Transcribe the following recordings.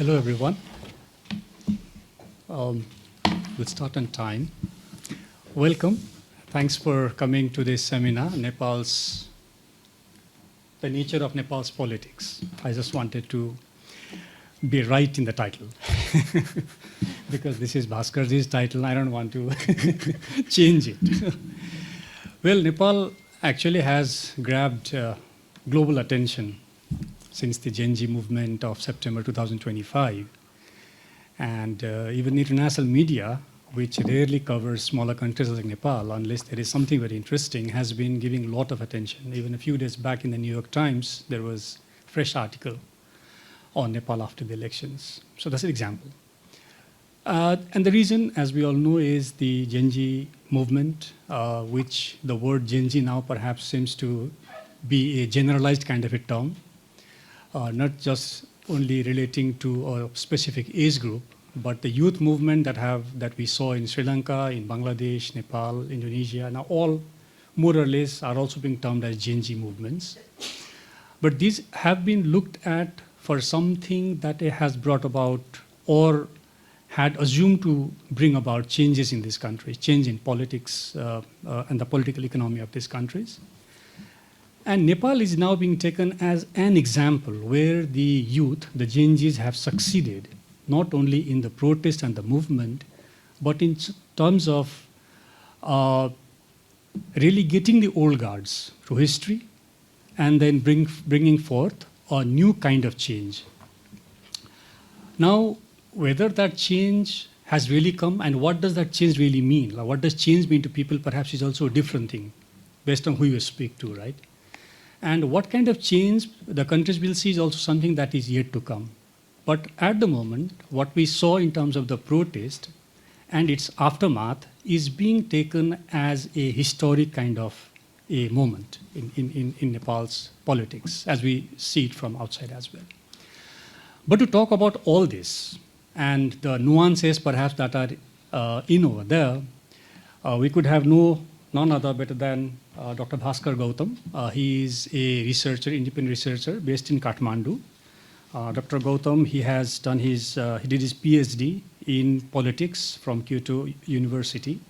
Hello, everyone. We'll start on time. Welcome. Thanks for coming to this seminar, the nature of Nepal's politics. I just wanted to be right in the title because this is Bhaskarji's title. I don't want to change it. Well, Nepal actually has grabbed global attention since the Gen Z movement of September 2025. And even international media, which rarely covers smaller countries like Nepal, unless there is something very interesting, has been giving a lot of attention. Even a few days back in the New York Times, there was a fresh article on Nepal after the elections. So that's an example. And the reason, as we all know, is the Gen Z movement, which the word Gen Z now perhaps seems to be a generalized kind of a term, not just only relating to a specific age group, but the youth movement that we saw in Sri Lanka, in Bangladesh, Nepal, Indonesia, now all more or less are also being termed as Gen Z movements. But these have been looked at for something that it has brought about or had assumed to bring about changes in these countries, change in politics and the political economy of these countries. And Nepal is now being taken as an example where the youth, the Gen Zs, have succeeded, not only in the protest and the movement, but in terms of really getting the old guards to history and then bringing forth a new kind of change. Now, whether that change has really come and what does that change really mean? Like, what does change mean to people perhaps is also a different thing based on who you speak to, right? And what kind of change the countries will see is also something that is yet to come. But at the moment, what we saw in terms of the protest and its aftermath is being taken as a historic kind of a moment in Nepal's politics, as we see it from outside as well. But to talk about all this and the nuances perhaps that are in over there, we could have none other better than Dr. Bhaskar Gautam. He is a researcher, independent researcher based in Kathmandu. Dr. Gautam, he did his PhD in politics from Kyoto University.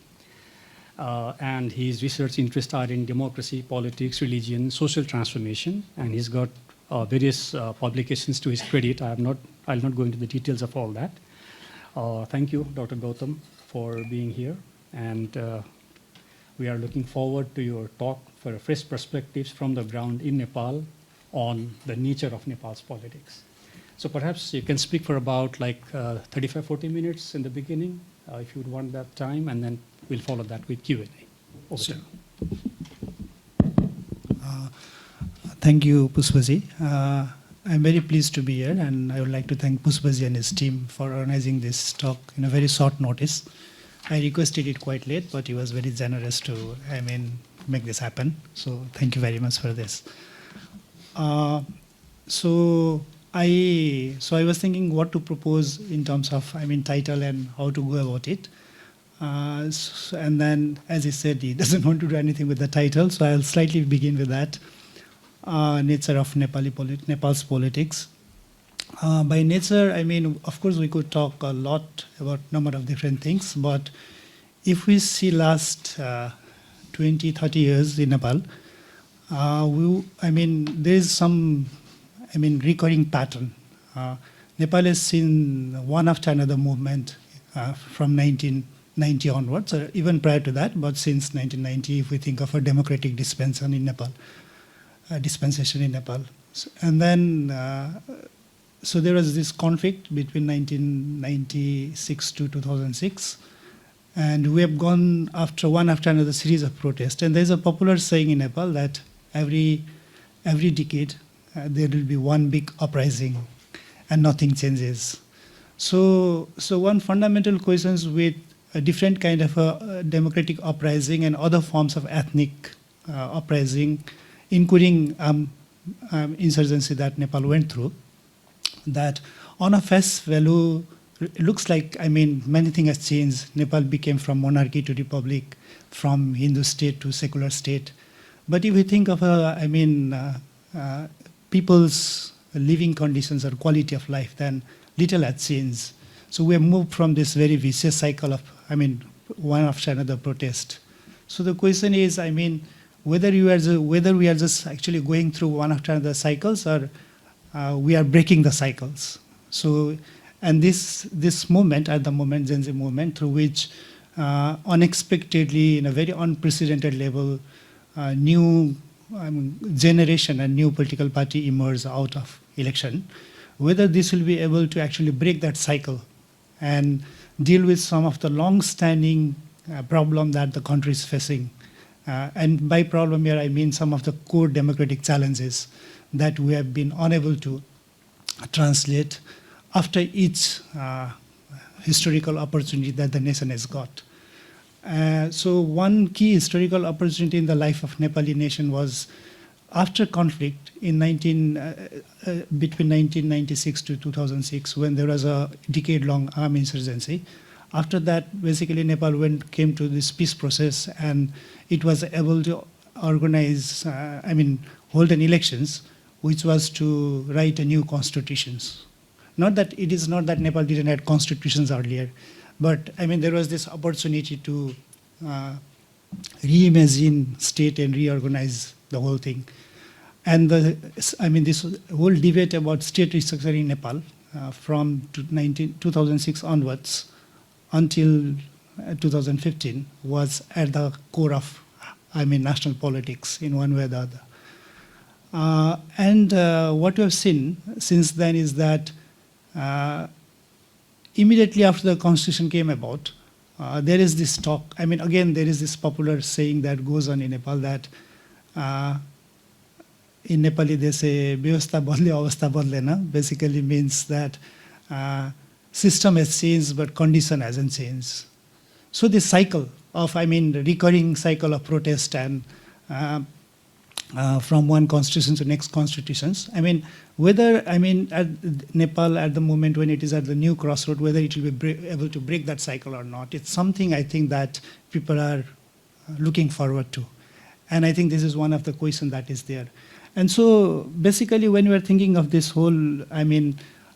And his research interests are in democracy, politics, religion, social transformation. And he's got various publications to his credit. I'll not go into the details of all that. Thank you, Dr. Gautam, for being here. And we are looking forward to your talk for fresh perspectives from the ground in Nepal on the nature of Nepal's politics. So perhaps you can speak for about 35, 40 minutes in the beginning, if you would want that time, and then we'll follow that with Q&A. Over to you. Thank you, Pushpaji. I'm very pleased to be here, and I would like to thank Pushpaji and his team for organizing this talk in a very short notice. I requested it quite late, but he was very generous to, make this happen. So thank you very much for this. So I was thinking what to propose in terms of, title and how to go about it. And then, as he said, he doesn't want to do anything with the title, so I'll slightly begin with that. Nature of Nepal's politics. By nature, of course, we could talk a lot about a number of different things, but if we see last 20, 30 years in Nepal, there is some, recurring pattern. Nepal has seen one after another movement from 1990 onwards, or even prior to that, but since 1990, if we think of a democratic dispensation in Nepal. And then, so there was this conflict between 1996 to 2006, and we have gone one after another series of protests. And there's a popular saying in Nepal that every decade there will be one big uprising, and nothing changes. So one fundamental question is with a different kind of a democratic uprising and other forms of ethnic uprising, including insurgency that Nepal went through, that on a face value, it looks like, many things has changed. Nepal became from monarchy to republic, from Hindu state to secular state. But if we think of, people's living conditions or quality of life, then little has changed. So we have moved from this very vicious cycle of, one after another protest. So the question is, whether we are just actually going through one after another cycles, or we are breaking the cycles. So, and this movement, at the moment, Gen Z movement, through which unexpectedly, in a very unprecedented level, new generation and new political party emerge out of election, whether this will be able to actually break that cycle and deal with some of the long-standing problem that the country is facing. And by problem here, I mean some of the core democratic challenges that we have been unable to translate after each historical opportunity that the nation has got. So one key historical opportunity in the life of Nepali nation was after conflict in between 1996 to 2006, when there was a decade-long armed insurgency. After that, basically Nepal came to this peace process, and it was able to organize, hold an elections, which was to write a new constitutions. Not that it is not that Nepal didn't have constitutions earlier, but there was this opportunity to reimagine state and reorganize the whole thing. And this whole debate about state restructuring in Nepal from 2006 onwards until 2015 was at the core of national politics in one way or the other. What we have seen since then is that immediately after the constitution came about, there is this talk, again, there is this popular saying that goes on in Nepal that in Nepali they say, "Vyavastha badle, avastha badlena," basically means that system has changed, but condition hasn't changed. So this cycle of, recurring cycle of protest and from one constitution to next constitutions, whether, at Nepal at the moment when it is at the new crossroad, whether it will be able to break that cycle or not, it's something I think that people are looking forward to. And I think this is one of the questions that is there. And so basically when we are thinking of this whole,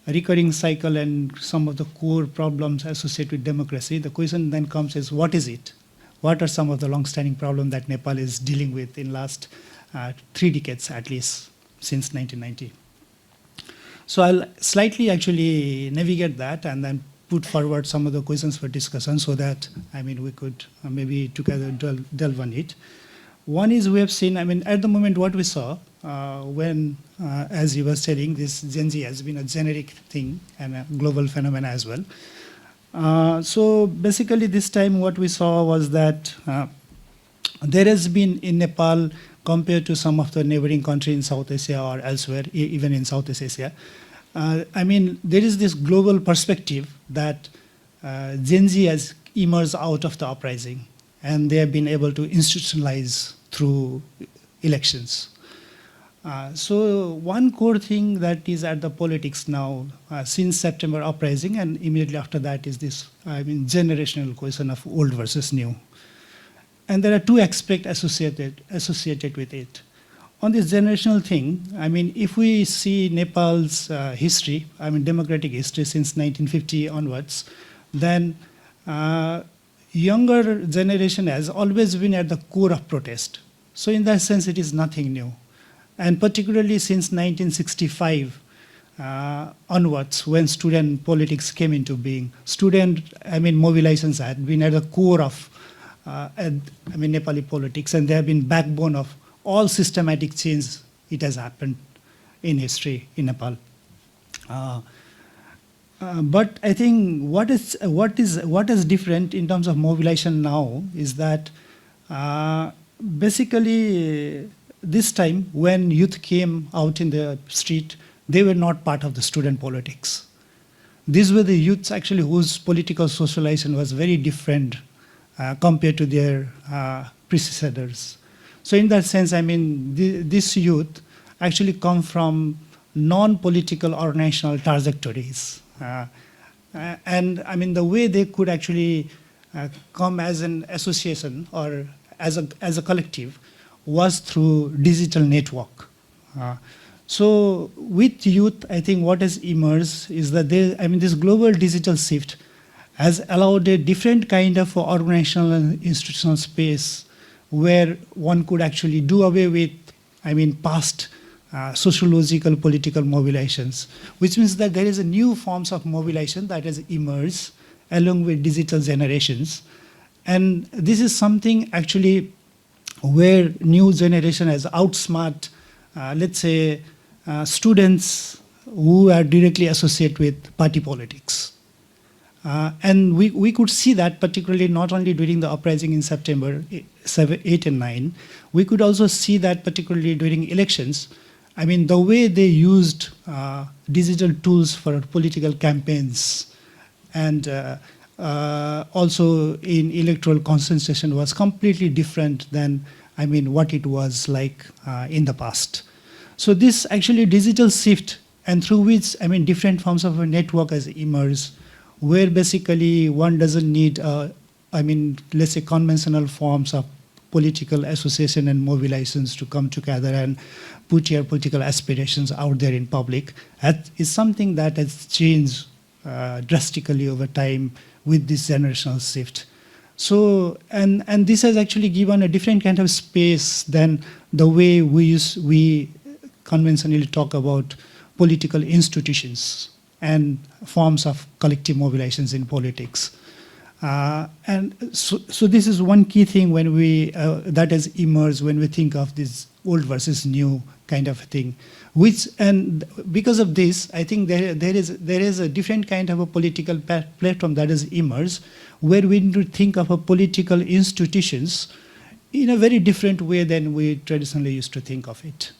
recurring cycle and some of the core problems associated with democracy, the question then comes is, what is it? What are some of the long-standing problems that Nepal is dealing with in last 3 decades at least, since 1990? So I'll slightly actually navigate that and then put forward some of the questions for discussion so that, we could maybe together delve on it. One is we have seen, at the moment what we saw when, as he was telling, this Gen Z has been a generic thing and a global phenomenon as well. So basically this time what we saw was that there has been in Nepal, compared to some of the neighboring countries in South Asia or elsewhere, even in Southeast Asia, there is this global perspective that Gen Z has emerged out of the uprising, and they have been able to institutionalize through elections. So one core thing that is at the politics now, since September uprising, and immediately after that is this, generational question of old versus new. And there are 2 aspects associated with it. On this generational thing, if we see Nepal's history, democratic history since 1950 onwards, then younger generation has always been at the core of protest. So in that sense, it is nothing new. And particularly since 1965 onwards, when student politics came into being, mobilizations had been at the core of Nepali politics, and they have been backbone of all systematic change it has happened in history in Nepal. But I think what is different in terms of mobilization now is that basically this time when youth came out in the street, they were not part of the student politics. These were the youths actually whose political socialization was very different compared to their predecessors. So in that sense, this youth actually come from non-political organizational trajectories. And the way they could actually come as an association or as a collective was through digital network. So with youth, I think what has emerged is that this global digital shift has allowed a different kind of organizational and institutional space where one could actually do away with, past sociological political mobilizations, which means that there is a new forms of mobilization that has emerged along with digital generations. And this is something actually where new generation has outsmart, let's say, students who are directly associated with party politics. And we could see that particularly not only during the uprising in September 8 and 9, we could also see that particularly during elections. The way they used digital tools for political campaigns and also in electoral concentration was completely different than what it was like in the past. So this actually digital shift, and through which different forms of a network has emerged, where basically one doesn't need let's say conventional forms of political association and mobilizations to come together and put your political aspirations out there in public. That is something that has changed drastically over time with this generational shift. So, and this has actually given a different kind of space than the way we conventionally talk about political institutions and forms of collective mobilizations in politics. And so this is one key thing when that has emerged when we think of this old versus new kind of thing. And because of this, I think there is a different kind of a political platform that has emerged, where we need to think of a political institutions in a very different way than we traditionally used to think of it.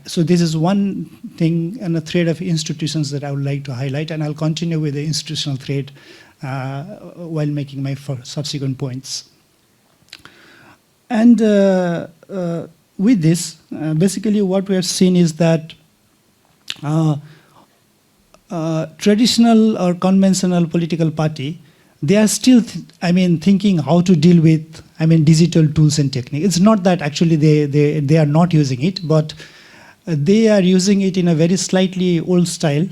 So this is one thing and a thread of institutions that I would like to highlight, and I'll continue with the institutional thread while making my subsequent points. And with this, basically what we have seen is that traditional or conventional political party, they are still, thinking how to deal with, digital tools and techniques. It's not that actually they are not using it, but they are using it in a very slightly old style.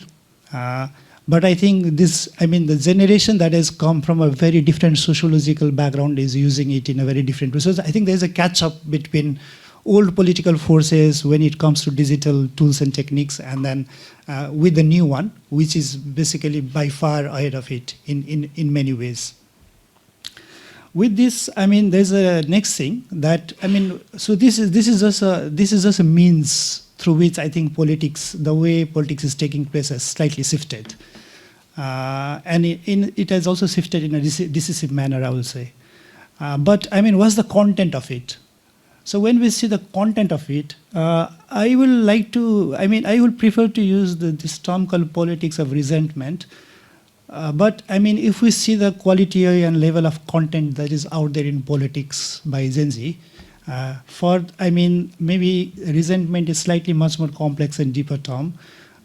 But I think this, the generation that has come from a very different sociological background is using it in a very different way. So I think there's a catch-up between old political forces when it comes to digital tools and techniques, and then with the new one, which is basically by far ahead of it in many ways. With this, there's a next thing that, so this is just a means through which I think the way politics is taking place has slightly shifted. And it has also shifted in a decisive manner, I will say. But what's the content of it? So when we see the content of it, I will prefer to use this term called politics of resentment. But if we see the quality and level of content that is out there in politics by Gen Z, maybe resentment is slightly much more complex and deeper term.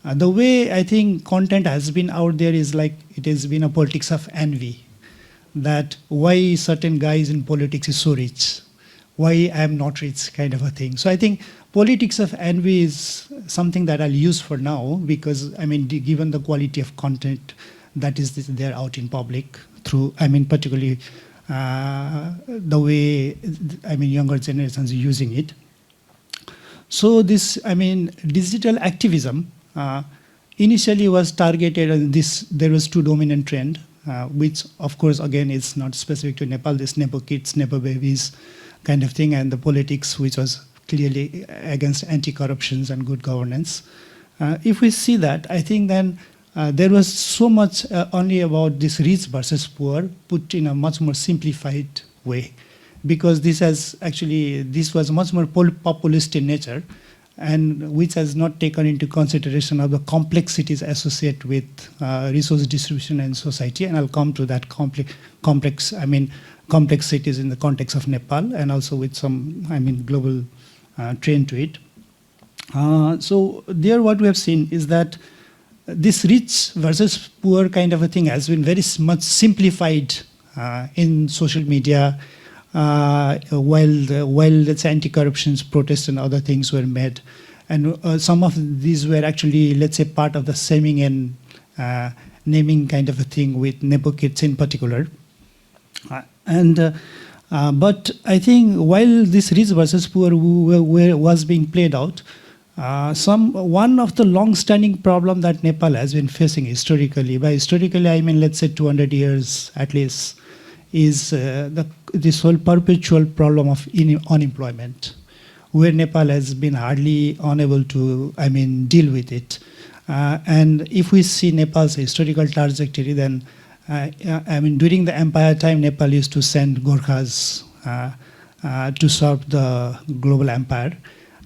The way I think content has been out there is like it has been a politics of envy, that why certain guys in politics is so rich, why I am not rich, kind of a thing. So I think politics of envy is something that I'll use for now, because given the quality of content that is there out in public through, particularly the way younger generations are using it. So this digital activism initially was targeted on this. There was two dominant trend, which of course again is not specific to Nepal. This Nepo kids, Nepo babies kind of thing, and the politics which was clearly against anti-corruptions and good governance. If we see that, I think then there was so much only about this rich versus poor put in a much more simplified way, because this was much more populist in nature, and which has not taken into consideration of the complexities associated with resource distribution and society. And I'll come to that complexities in the context of Nepal, and also with some global trend to it. So there what we have seen is that this rich versus poor kind of a thing has been very much simplified in social media, while let's say anti-corruption protests and other things were made. And some of these were actually, let's say, part of the naming and naming kind of a thing with Nepo kids in particular. But I think while this rich versus poor was being played out, one of the long-standing problem that Nepal has been facing historically, by historically I mean let's say 200 years at least, is this whole perpetual problem of unemployment, where Nepal has been hardly unable to, deal with it. And if we see Nepal's historical trajectory, then during the empire time, Nepal used to send Gorkhas to serve the global empire.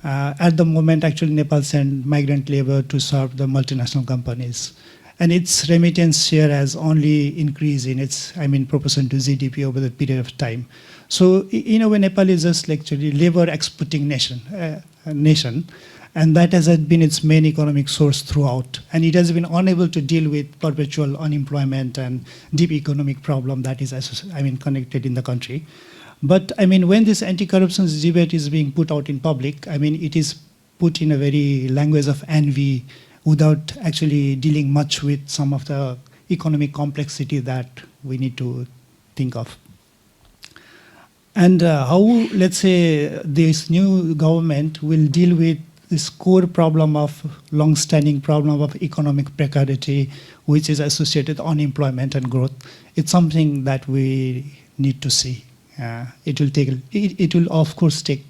At the moment, actually, Nepal sent migrant labor to serve the multinational companies. And its remittance share has only increased in its, proportion to GDP over the period of time. So, in a way, Nepal is just actually labor exporting nation. And that has been its main economic source throughout. And it has been unable to deal with perpetual unemployment and deep economic problem that is, connected in the country. But when this anti-corruption debate is being put out in public, it is put in a very language of envy without actually dealing much with some of the economic complexity that we need to think of. And how, let's say, this new government will deal with this core problem of long-standing problem of economic precarity, which is associated with unemployment and growth. It's something that we need to see. It will of course take,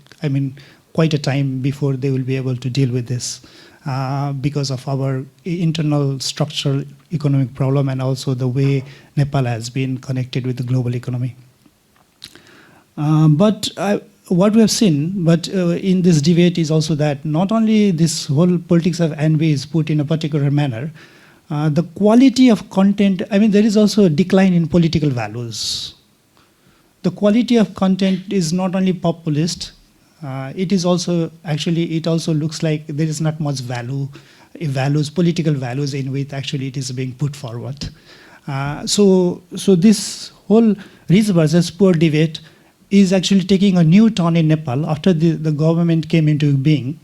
quite a time before they will be able to deal with this because of our internal structural economic problem and also the way Nepal has been connected with the global economy. What we have seen, in this debate is also that not only this whole politics of envy is put in a particular manner, the quality of content, there is also a decline in political values. The quality of content is not only populist, it is also, it also looks like there is not much political values in which actually it is being put forward. So this whole rich versus poor debate is actually taking a new turn in Nepal after the government came into being.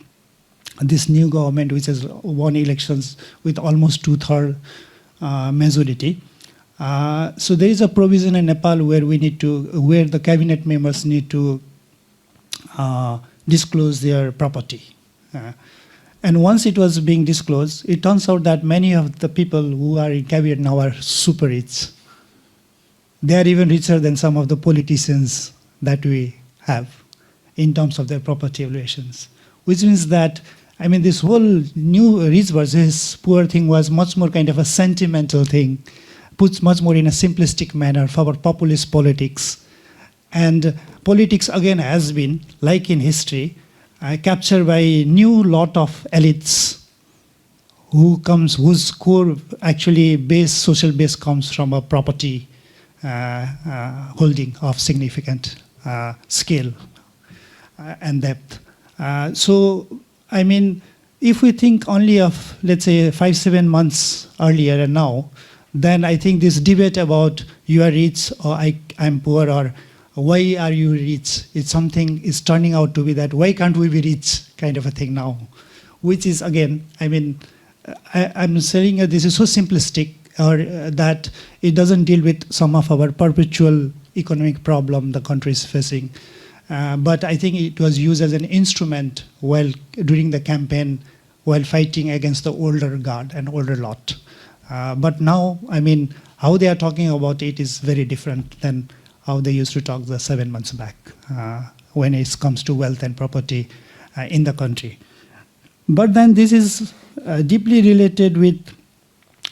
This new government, which has won elections with almost 2/3 majority. So there is a provision in Nepal where where the cabinet members need to disclose their property. And once it was being disclosed, it turns out that many of the people who are in cabinet now are super rich. They are even richer than some of the politicians that we have in terms of their property valuations, which means that, this whole new rich versus poor thing was much more kind of a sentimental thing, puts much more in a simplistic manner for our populist politics. And politics, again, has been, like in history, captured by a new lot of elites whose core actually social base comes from a property holding of significant scale and depth. If we think only of, let's say, 5-7 months earlier and now, then I think this debate about you are rich or I'm poor or why are you rich, it's turning out to be that why can't we be rich kind of a thing now, which is again, I'm saying this is so simplistic or that it doesn't deal with some of our perpetual economic problem the country is facing. But I think it was used as an instrument during the campaign while fighting against the older guard and older lot. But now, how they are talking about it is very different than how they used to talk the 7 months back when it comes to wealth and property in the country. But then this is deeply related with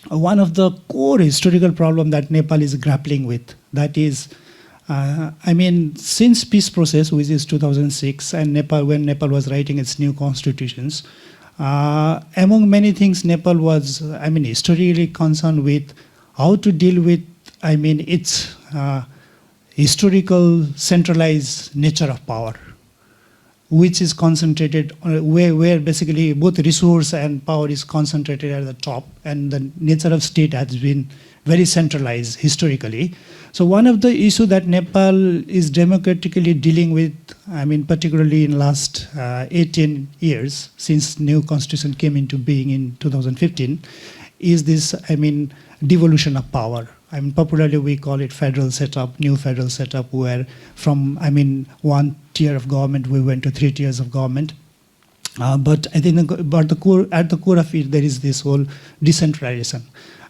one of the core historical problems that Nepal is grappling with. That is, since peace process, which is 2006, and when Nepal was writing its new constitutions, among many things, Nepal was, historically concerned with how to deal with, its historical centralized nature of power, which is concentrated where basically both resource and power is concentrated at the top, and the nature of state has been very centralized historically. So one of the issues that Nepal is democratically dealing with, I mean, particularly in last 18 years, since new constitution came into being in 2015, is this, I mean, devolution of power. I mean, popularly we call it federal setup, new federal setup, where from, I mean, one tier of government, we went to 3 tiers of government. But I think at the core of it, there is this whole decentralization.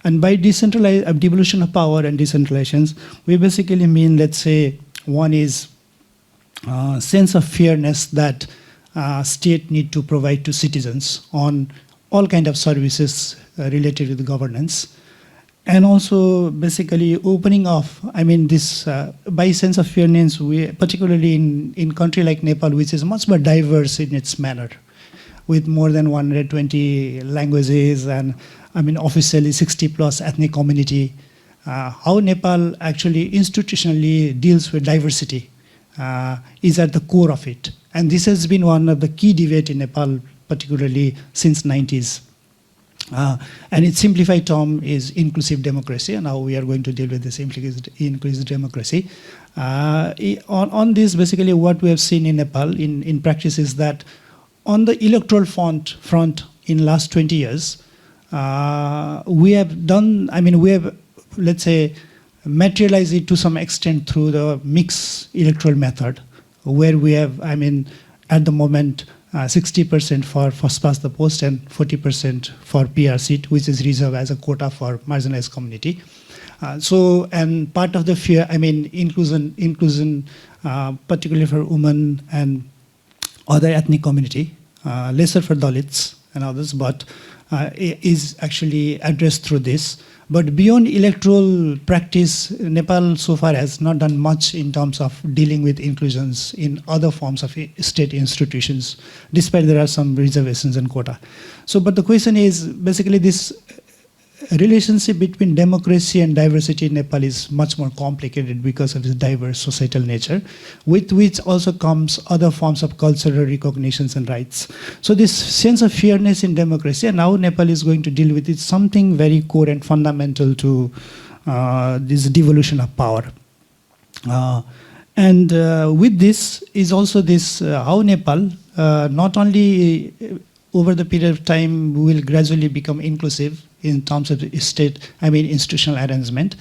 And by devolution of power and decentralizations, we basically mean, let's say, one is sense of fairness that state need to provide to citizens on all kind of services related to the governance. And also basically opening off, I mean, this by sense of fairness, we, particularly in country like Nepal, which is much more diverse in its manner, with more than 120 languages and, I mean, officially 60 plus ethnic community, how Nepal actually institutionally deals with diversity is at the core of it. And this has been one of the key debate in Nepal, particularly since 90s. And its simplified term is inclusive democracy, and how we are going to deal with this inclusive democracy. On this, basically what we have seen in Nepal in practice is that on the electoral front in last 20 years, we have done, I mean, we have, let's say, materialized it to some extent through the mixed electoral method, where we have, I mean, at the moment, 60% for first past the post and 40% for PR seat, which is reserved as a quota for marginalized community. So, and part of the fear, I mean, inclusion, particularly for women and other ethnic community, lesser for Dalits and others, but is actually addressed through this. But beyond electoral practice, Nepal so far has not done much in terms of dealing with inclusions in other forms of state institutions, despite there are some reservations and quota. So, but the question is, basically this relationship between democracy and diversity in Nepal is much more complicated because of its diverse societal nature, with which also comes other forms of cultural recognitions and rights. So this sense of fairness in democracy, and how Nepal is going to deal with it, something very core and fundamental to this devolution of power. And with this is also this, how Nepal, not only over the period of time will gradually become inclusive in terms of state, I mean institutional arrangement,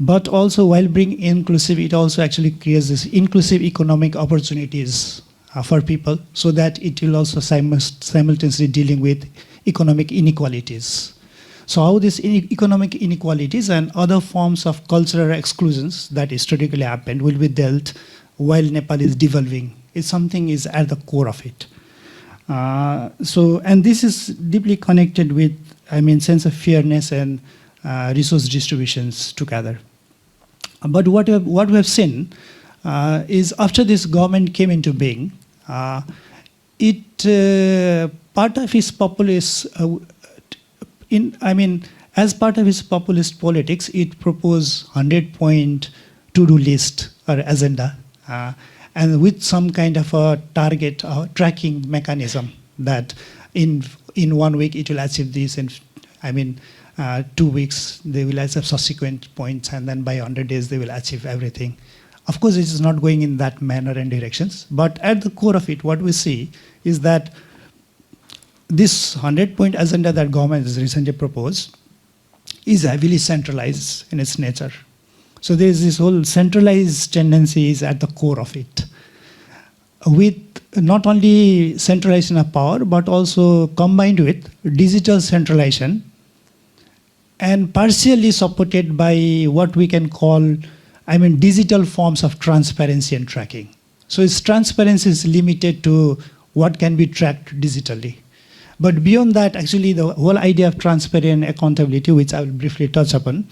but also while being inclusive, it also actually creates this inclusive economic opportunities for people, so that it will also simultaneously dealing with economic inequalities. So how these economic inequalities and other forms of cultural exclusions that historically happened will be dealt while Nepal is devolving. It's something is at the core of it. So, and this is deeply connected with, I mean, sense of fairness and resource distributions together. But what we have seen is after this government came into being, part of its populist, as part of its populist politics, it proposed 100-point to-do list or agenda, and with some kind of a target tracking mechanism that in 1 week it will achieve this, and 2 weeks they will achieve subsequent points, and then by 100 days they will achieve everything. Of course, it is not going in that manner and directions, but at the core of it, what we see is that this 100-point agenda that government has recently proposed is heavily centralized in its nature. So there is this whole centralized tendencies at the core of it, with not only centralization of power, but also combined with digital centralization, and partially supported by what we can call, digital forms of transparency and tracking. So its transparency is limited to what can be tracked digitally. But beyond that, actually, the whole idea of transparent accountability, which I will briefly touch upon,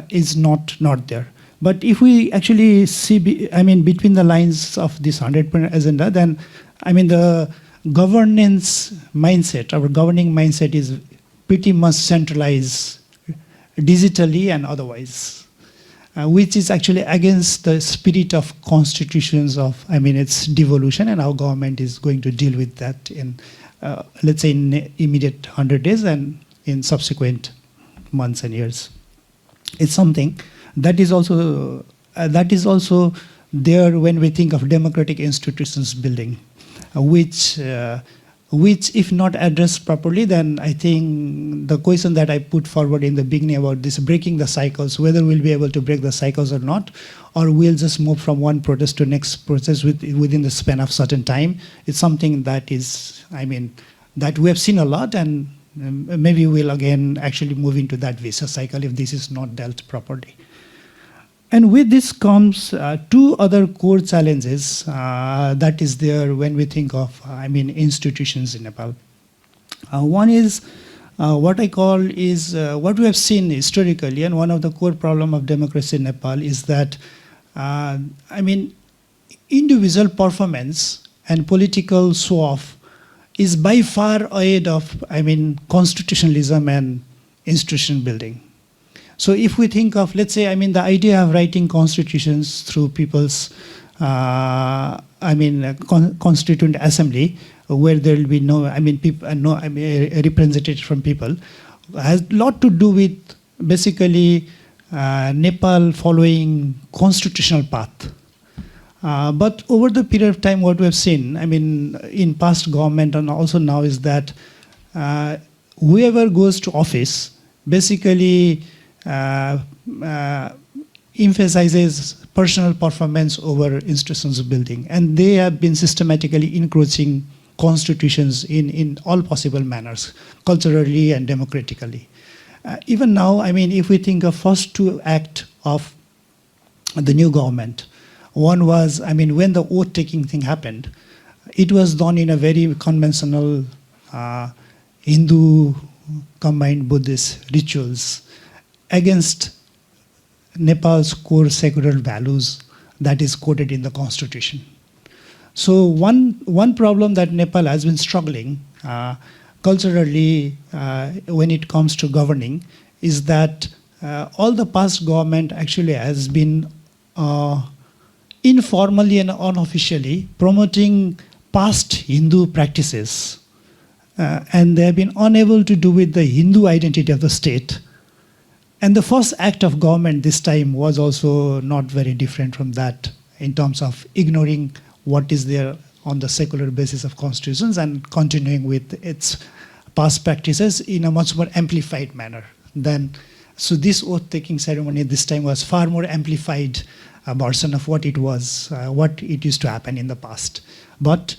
is not there. But if we actually see, between the lines of this 100-point agenda, then, the governance mindset, our governing mindset is pretty much centralized digitally and otherwise, which is actually against the spirit of constitutions of, its devolution, and how government is going to deal with that in, let's say, in immediate 100 days and in subsequent months and years. It's something that is also there when we think of democratic institutions building, which if not addressed properly, then I think the question that I put forward in the beginning about this breaking the cycles, whether we'll be able to break the cycles or not, or we'll just move from one protest to next protest within the span of certain time, it's something that is, that we have seen a lot, and maybe we'll again actually move into that vicious cycle if this is not dealt properly. And with this comes two other core challenges that is there when we think of, institutions in Nepal. One is what I call is what we have seen historically, and one of the core problem of democracy in Nepal is that, individual performance and political show-off is by far ahead of, constitutionalism and institution building. So if we think of, let's say, the idea of writing constitutions through people's, constituent assembly, where there will be no, representative from people, has a lot to do with basically Nepal following constitutional path. But over the period of time, what we have seen, in past government and also now, is that whoever goes to office basically emphasizes personal performance over institutions building, and they have been systematically encroaching constitutions in all possible manners, culturally and democratically. Even now, if we think of first two acts of the new government, one was, when the oath-taking thing happened, it was done in a very conventional Hindu combined Buddhist rituals against Nepal's core secular values that is quoted in the constitution. So one problem that Nepal has been struggling culturally when it comes to governing is that all the past government actually has been informally and unofficially promoting past Hindu practices, and they have been unable to do with the Hindu identity of the state. And the first act of government this time was also not very different from that in terms of ignoring what is there on the secular basis of constitutions and continuing with its past practices in a much more amplified manner. So this oath-taking ceremony this time was far more amplified version of what it was, what it used to happen in the past. But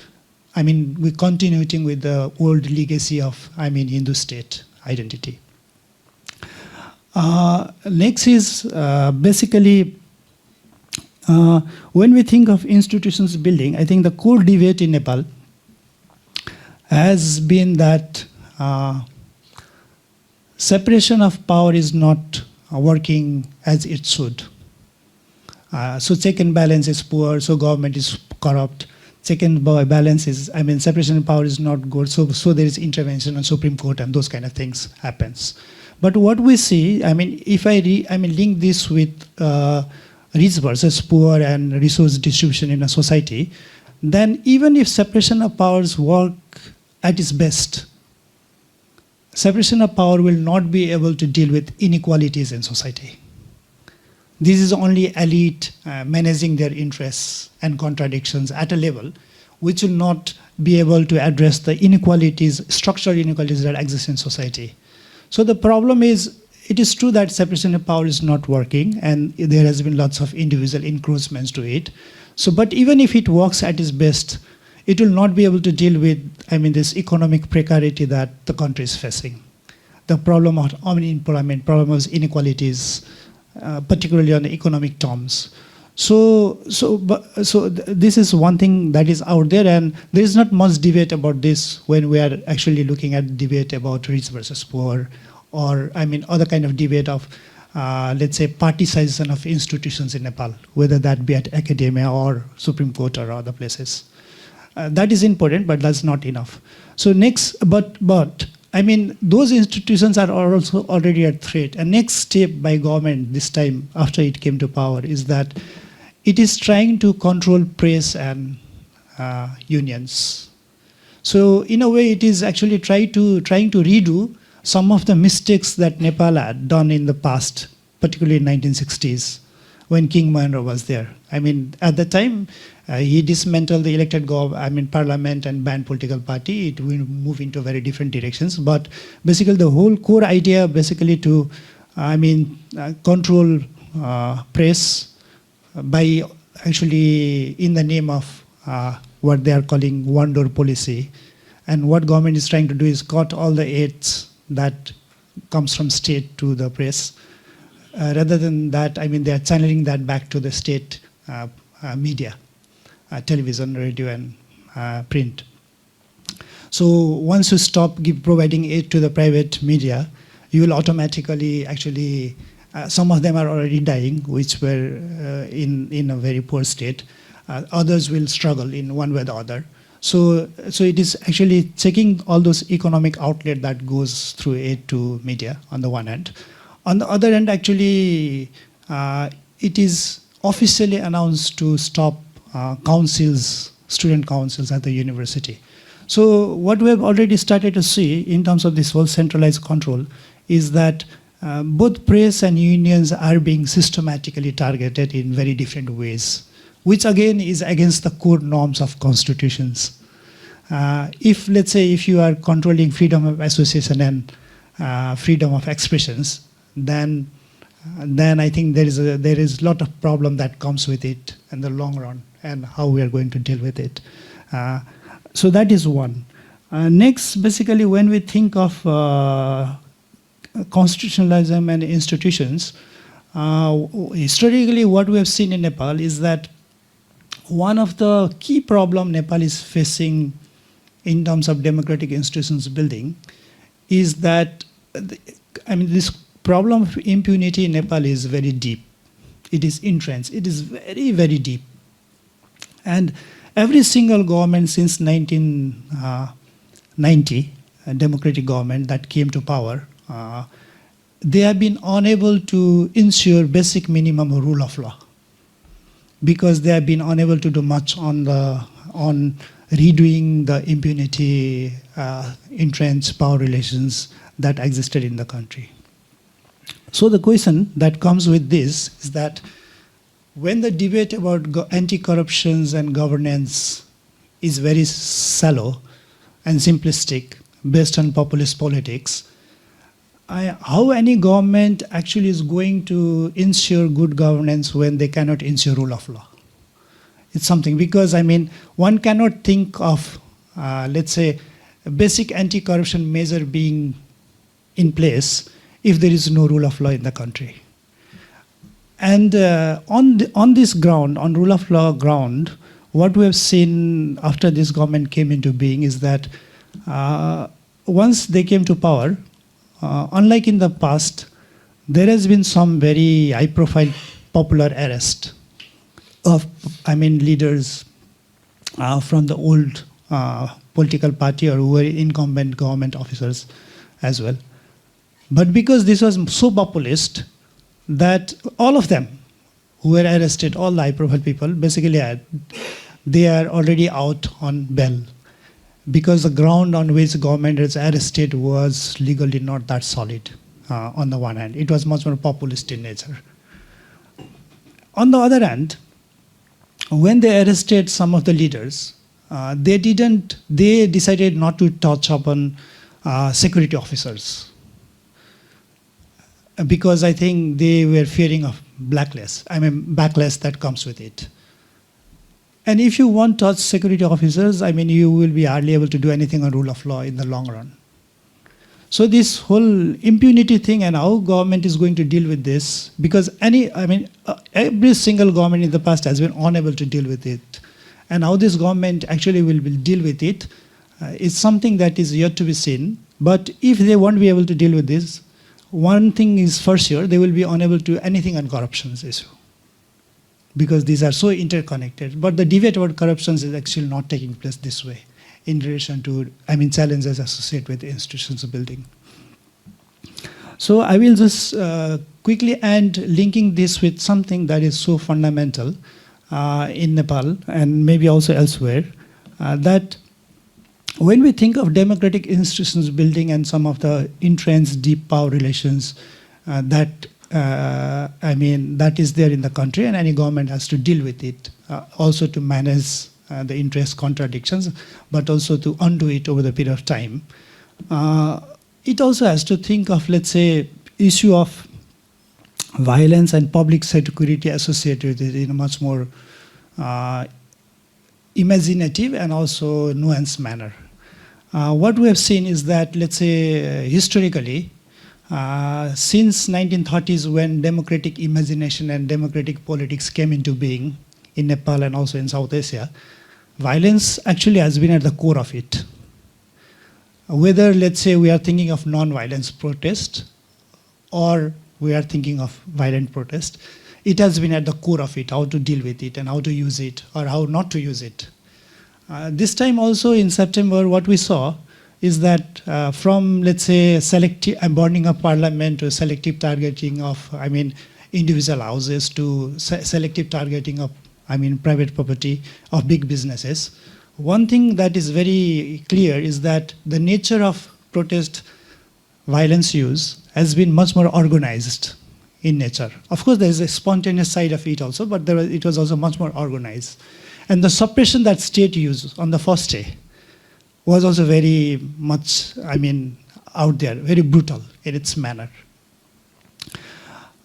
we're continuing with the old legacy of Hindu state identity. Next is basically when we think of institutions building, I think the core debate in Nepal has been that separation of power is not working as it should. So check and balance is poor, so government is corrupt. Check and balance is, separation of power is not good, so there is intervention on Supreme Court and those kind of things happens. But what we see, if I link this with rich versus poor and resource distribution in a society, then even if separation of powers work at its best, separation of power will not be able to deal with inequalities in society. This is only elite managing their interests and contradictions at a level which will not be able to address the inequalities, structural inequalities that exist in society. So the problem is, it is true that separation of power is not working, and there has been lots of individual encroachments to it. So, but even if it works at its best, it will not be able to deal with, this economic precarity that the country is facing. The problem of unemployment, problem of inequalities, particularly on the economic terms. So this is one thing that is out there, and there is not much debate about this when we are actually looking at debate about rich versus poor, or other kind of debate of, let's say, participation of institutions in Nepal, whether that be at academia or Supreme Court or other places. That is important, but that's not enough. So next, but those institutions are also already at threat. And next step by government this time, after it came to power, is that it is trying to control press and unions. So in a way, it is actually trying to redo some of the mistakes that Nepal had done in the past, particularly in 1960s, when King Mahendra was there. I mean, at the time, he dismantled the elected parliament and banned political party. It will move into very different directions. But basically, the whole core idea, basically, to control press by actually in the name of what they are calling one-door policy. And what government is trying to do is cut all the aids that comes from state to the press. Rather than that, they are channeling that back to the state media, television, radio, and print. So once you stop providing aid to the private media, you will automatically actually, some of them are already dying, which were in a very poor state. Others will struggle in one way or the other. So it is actually checking all those economic outlet that goes through aid to media on the one hand. On the other hand, actually, it is officially announced to stop student councils at the university. So what we have already started to see in terms of this whole centralized control is that both press and unions are being systematically targeted in very different ways, which again is against the core norms of constitutions. If, let's say, if you are controlling freedom of association and freedom of expressions, then I think there is a lot of problem that comes with it in the long run, and how we are going to deal with it. So that is one. Next, basically, when we think of constitutionalism and institutions, historically what we have seen in Nepal is that one of the key problems Nepal is facing in terms of democratic institutions building is that, this problem of impunity in Nepal is very deep. It is entrenched. It is very, very deep. And every single government since 1990, a democratic government that came to power, they have been unable to ensure basic minimum rule of law, because they have been unable to do much on redoing the impunity entrenched power relations that existed in the country. So the question that comes with this is that when the debate about anti-corruption and governance is very shallow and simplistic based on populist politics, how any government actually is going to ensure good governance when they cannot ensure rule of law? It's something, because one cannot think of, let's say, a basic anti-corruption measure being in place if there is no rule of law in the country. And on this ground, on rule of law ground, what we have seen after this government came into being is that once they came to power, unlike in the past, there has been some very high-profile popular arrest of, leaders from the old political party or who were incumbent government officers as well. But because this was so populist that all of them who were arrested, all the high-profile people, basically they are already out on bail, because the ground on which government is arrested was legally not that solid on the one hand. It was much more populist in nature. On the other hand, when they arrested some of the leaders, they decided not to touch upon security officers, because I think they were fearing of backlash that comes with it. And if you want to touch security officers, you will be hardly able to do anything on rule of law in the long run. So this whole impunity thing and how government is going to deal with this, because every single government in the past has been unable to deal with it. And how this government actually will deal with it is something that is yet to be seen. But if they won't be able to deal with this, one thing is for sure, they will be unable to do anything on corruption issue, because these are so interconnected. But the debate about corruption is actually not taking place this way in relation to, challenges associated with institutions building. So I will just quickly end linking this with something that is so fundamental in Nepal and maybe also elsewhere, that when we think of democratic institutions building and some of the entrenched deep power relations that I mean, that is there in the country, and any government has to deal with it, also to manage the interest contradictions, but also to undo it over the period of time. It also has to think of, let's say, issue of violence and public security associated with it in a much more imaginative and also nuanced manner. What we have seen is that, let's say, historically, since 1930s, when democratic imagination and democratic politics came into being in Nepal and also in South Asia, violence actually has been at the core of it. Whether, let's say, we are thinking of non-violence protest or we are thinking of violent protest, it has been at the core of it, how to deal with it and how to use it or how not to use it. This time also in September, what we saw is that from, let's say, selective burning of parliament to selective targeting of, individual houses to selective targeting of, private property of big businesses. One thing that is very clear is that the nature of protest violence use has been much more organized in nature. Of course, there is a spontaneous side of it also, but it was also much more organized. And the suppression that state used on the first day was also very much, out there, very brutal in its manner.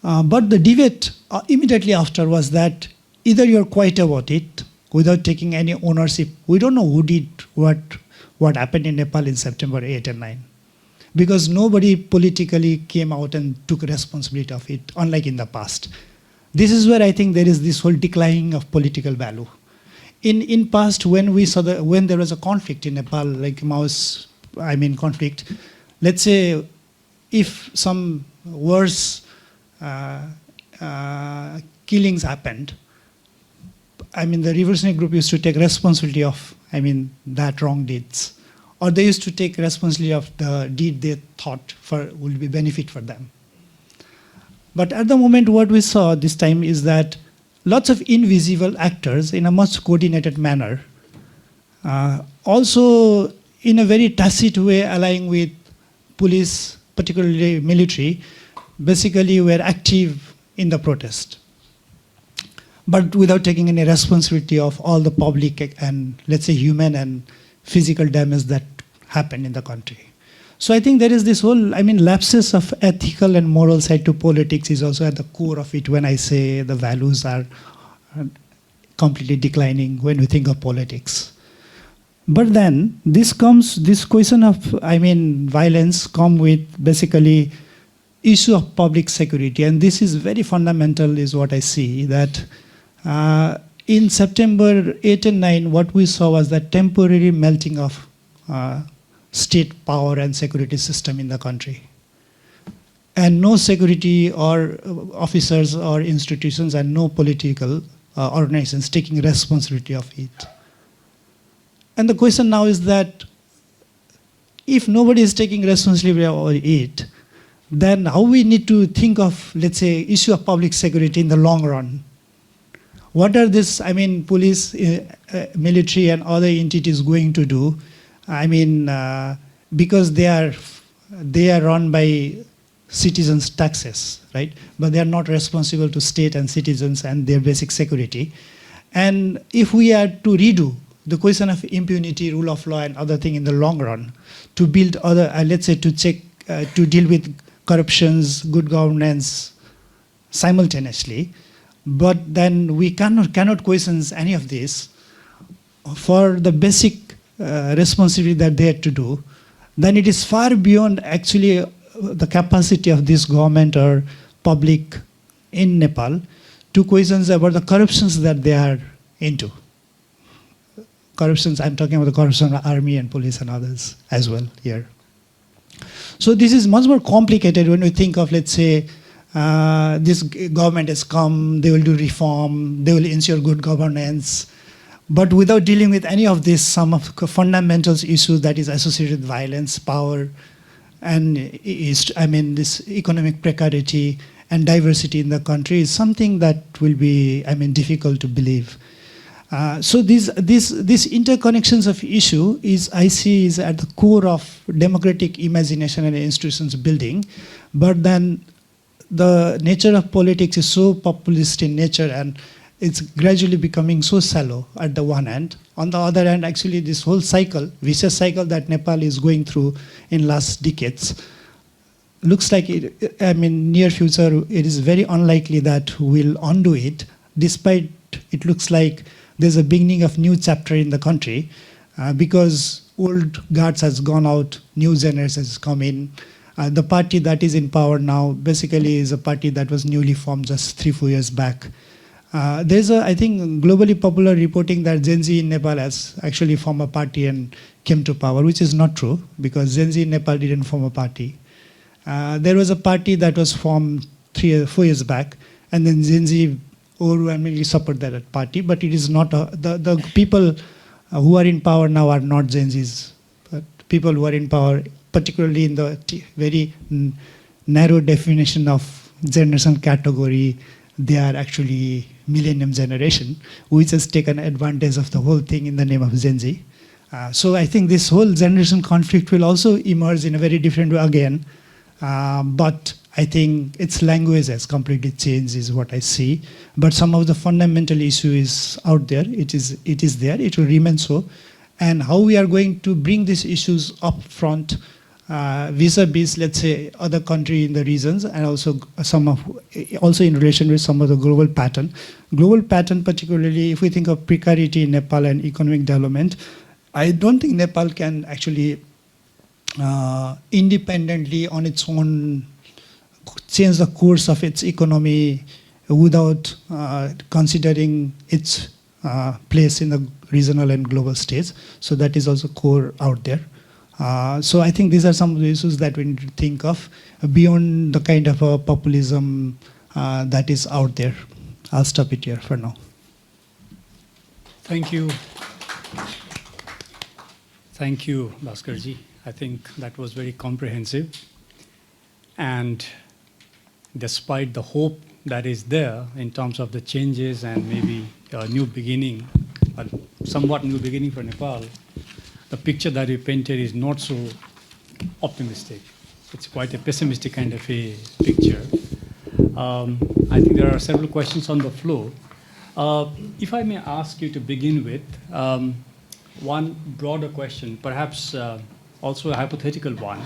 But the debate immediately after was that either you're quiet about it without taking any ownership. We don't know who did what happened in Nepal in September 8 and 9. Because nobody politically came out and took responsibility of it, unlike in the past. This is where I think there is this whole declining of political value. In past, when we saw when there was a conflict in Nepal, like Mao's, conflict, let's say if some worse killings happened, the revolutionary group used to take responsibility of, that wrong deeds. Or they used to take responsibility of the deed they thought would be benefit for them. But at the moment, what we saw this time is that lots of invisible actors in a much coordinated manner, also in a very tacit way allying with police, particularly military, basically were active in the protest. But without taking any responsibility of all the public and, let's say, human and physical damage that happened in the country. So I think there is this whole, lapses of ethical and moral side to politics is also at the core of it when I say the values are completely declining when we think of politics. But then this question of, violence come with basically issue of public security. And this is very fundamental is what I see, that in September 8 and 9, what we saw was that temporary melting of state power and security system in the country. And no security or officers or institutions and no political organizations taking responsibility of it. And the question now is that if nobody is taking responsibility of it, then how we need to think of, let's say, issue of public security in the long run. What are this, police, military and other entities going to do? Because they are run by citizens' taxes, right? But they are not responsible to state and citizens and their basic security. And if we are to redo the question of impunity, rule of law and other thing in the long run, to build other, let's say to check, to deal with corruptions, good governance simultaneously, but then we cannot question any of this for the basic responsibility that they had to do, then it is far beyond actually the capacity of this government or public in Nepal to questions about the corruptions that they are into. Corruptions, I'm talking about the corruption of army and police and others as well here. So this is much more complicated when we think of, let's say, this government has come, they will do reform, they will ensure good governance, but without dealing with any of this, some of the fundamental issues that is associated with violence, power, and this economic precarity and diversity in the country is something that will be, difficult to believe. So these interconnections of issue I see is at the core of democratic imagination and institutions building, but then the nature of politics is so populist in nature, and it's gradually becoming so shallow at the one hand. On the other hand, actually this whole cycle, vicious cycle that Nepal is going through in last decades, looks like near future, it is very unlikely that we'll undo it, despite it looks like there's a beginning of new chapter in the country, because old guards has gone out, new generation has come in. The party that is in power now basically is a party that was newly formed just 3-4 years back. There's I think, globally popular reporting that Gen Z in Nepal has actually formed a party and came to power, which is not true, because Gen Z in Nepal didn't form a party. There was a party that was formed 4 years back, and then Gen Z overwhelmingly support that party, but it is not, the people who are in power now are not Gen Zs, but people who are in power, particularly in the very narrow definition of generation category, they are actually millennium generation, which has taken advantage of the whole thing in the name of Gen Z. So I think this whole generation conflict will also emerge in a very different way again, but I think its language has completely changed is what I see. But some of the fundamental issue is out there, it is there, it will remain so. And how we are going to bring these issues up front, vis-a-vis, let's say, other country in the regions, and also also in relation with some of the global pattern. Global pattern, particularly if we think of precarity in Nepal and economic development, I don't think Nepal can actually independently on its own change the course of its economy without considering its place in the regional and global stage. So that is also core out there. So I think these are some of the issues that we need to think of beyond the kind of populism that is out there. I'll stop it here for now. Thank you. Thank you, Bhaskarji. I think that was very comprehensive. And despite the hope that is there in terms of the changes and maybe a new beginning, a somewhat new beginning for Nepal, the picture that you painted is not so optimistic. It's quite a pessimistic kind of a picture. I think there are several questions on the floor. If I may ask you to begin with, one broader question, perhaps also a hypothetical one,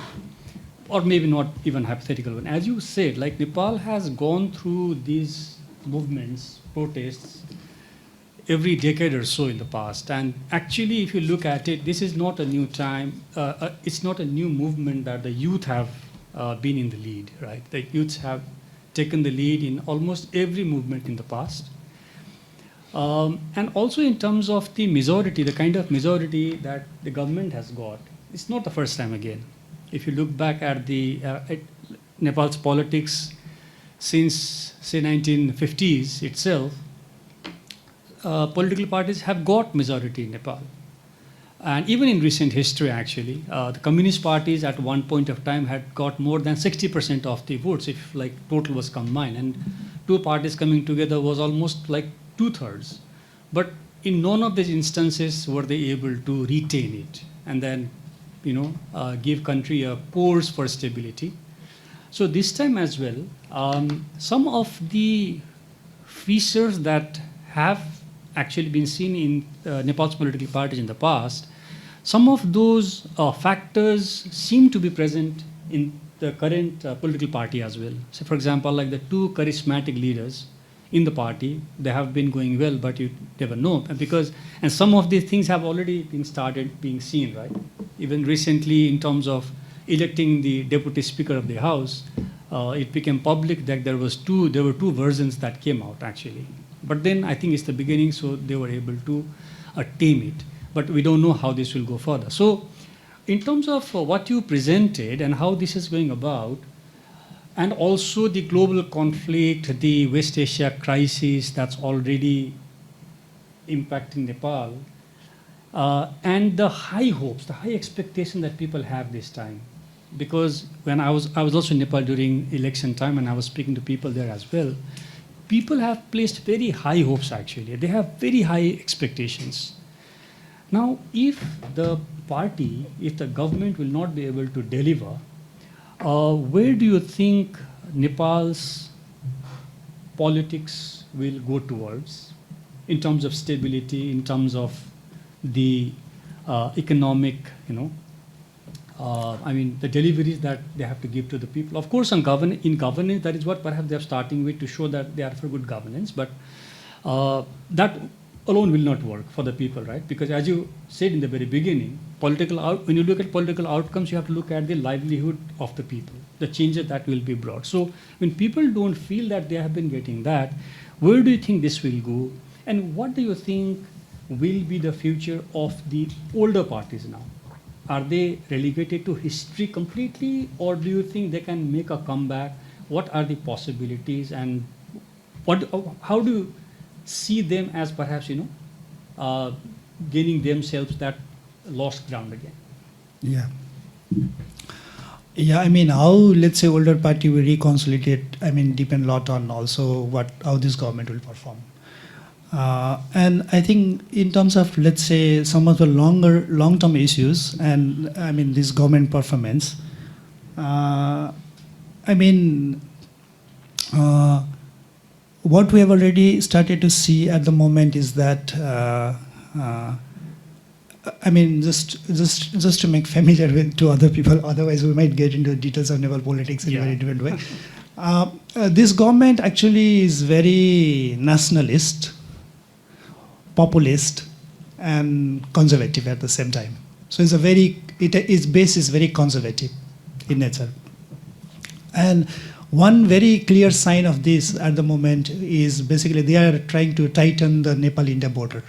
or maybe not even hypothetical one. As you said, like Nepal has gone through these movements, protests, every decade or so in the past. And actually, if you look at it, this is not a new time. It's not a new movement that the youth have been in the lead, right? The youths have taken the lead in almost every movement in the past. And also in terms of the majority, the kind of majority that the government has got, it's not the first time again. If you look back at the at Nepal's politics since, say, 1950s itself, political parties have got majority in Nepal. And even in recent history, actually, the communist parties at one point of time had got more than 60% of the votes, if like total was combined. And two parties coming together was almost like 2/3. But in none of these instances were they able to retain it and then, give country a course for stability. So this time as well, some of the features that have actually been seen in Nepal's political parties in the past, some of those factors seem to be present in the current political party as well. So for example, like the two charismatic leaders in the party, they have been going well, but you never know. And some of these things have already been started being seen, right? Even recently in terms of electing the deputy speaker of the House, it became public that there were two versions that came out actually. But then I think it's the beginning, so they were able to tame it. But we don't know how this will go further. So in terms of what you presented and how this is going about, and also the global conflict, the West Asia crisis that's already impacting Nepal, and the high hopes, the high expectation that people have this time. Because when I was also in Nepal during election time, and I was speaking to people there as well, people have placed very high hopes actually. They have very high expectations. Now, if the party, if the government will not be able to deliver, where do you think Nepal's politics will go towards in terms of stability, in terms of the economic, I mean, the deliveries that they have to give to the people. Of course, in governance, that is what perhaps they are starting with to show that they are for good governance. But that alone will not work for the people, right? Because as you said in the very beginning, when you look at political outcomes, you have to look at the livelihood of the people, the changes that will be brought. So when people don't feel that they have been getting that, where do you think this will go? And what do you think will be the future of the older parties now? Are they relegated to history completely, or do you think they can make a comeback? What are the possibilities, and how do you see them as perhaps, gaining themselves that lost ground again? Yeah. Yeah, I mean, how, let's say, older party will reconsolidate, I mean, depend a lot on also how this government will perform. And I think in terms of, let's say, some of the long-term issues, and I mean, this government performance, I mean, what we have already started to see at the moment is that, I mean, just to make familiar to other people, otherwise we might get into details of Nepal politics in a very different way. This government actually is very nationalist, populist, and conservative at the same time. So its base is very conservative in nature. And one very clear sign of this at the moment is basically they are trying to tighten the Nepal-India border.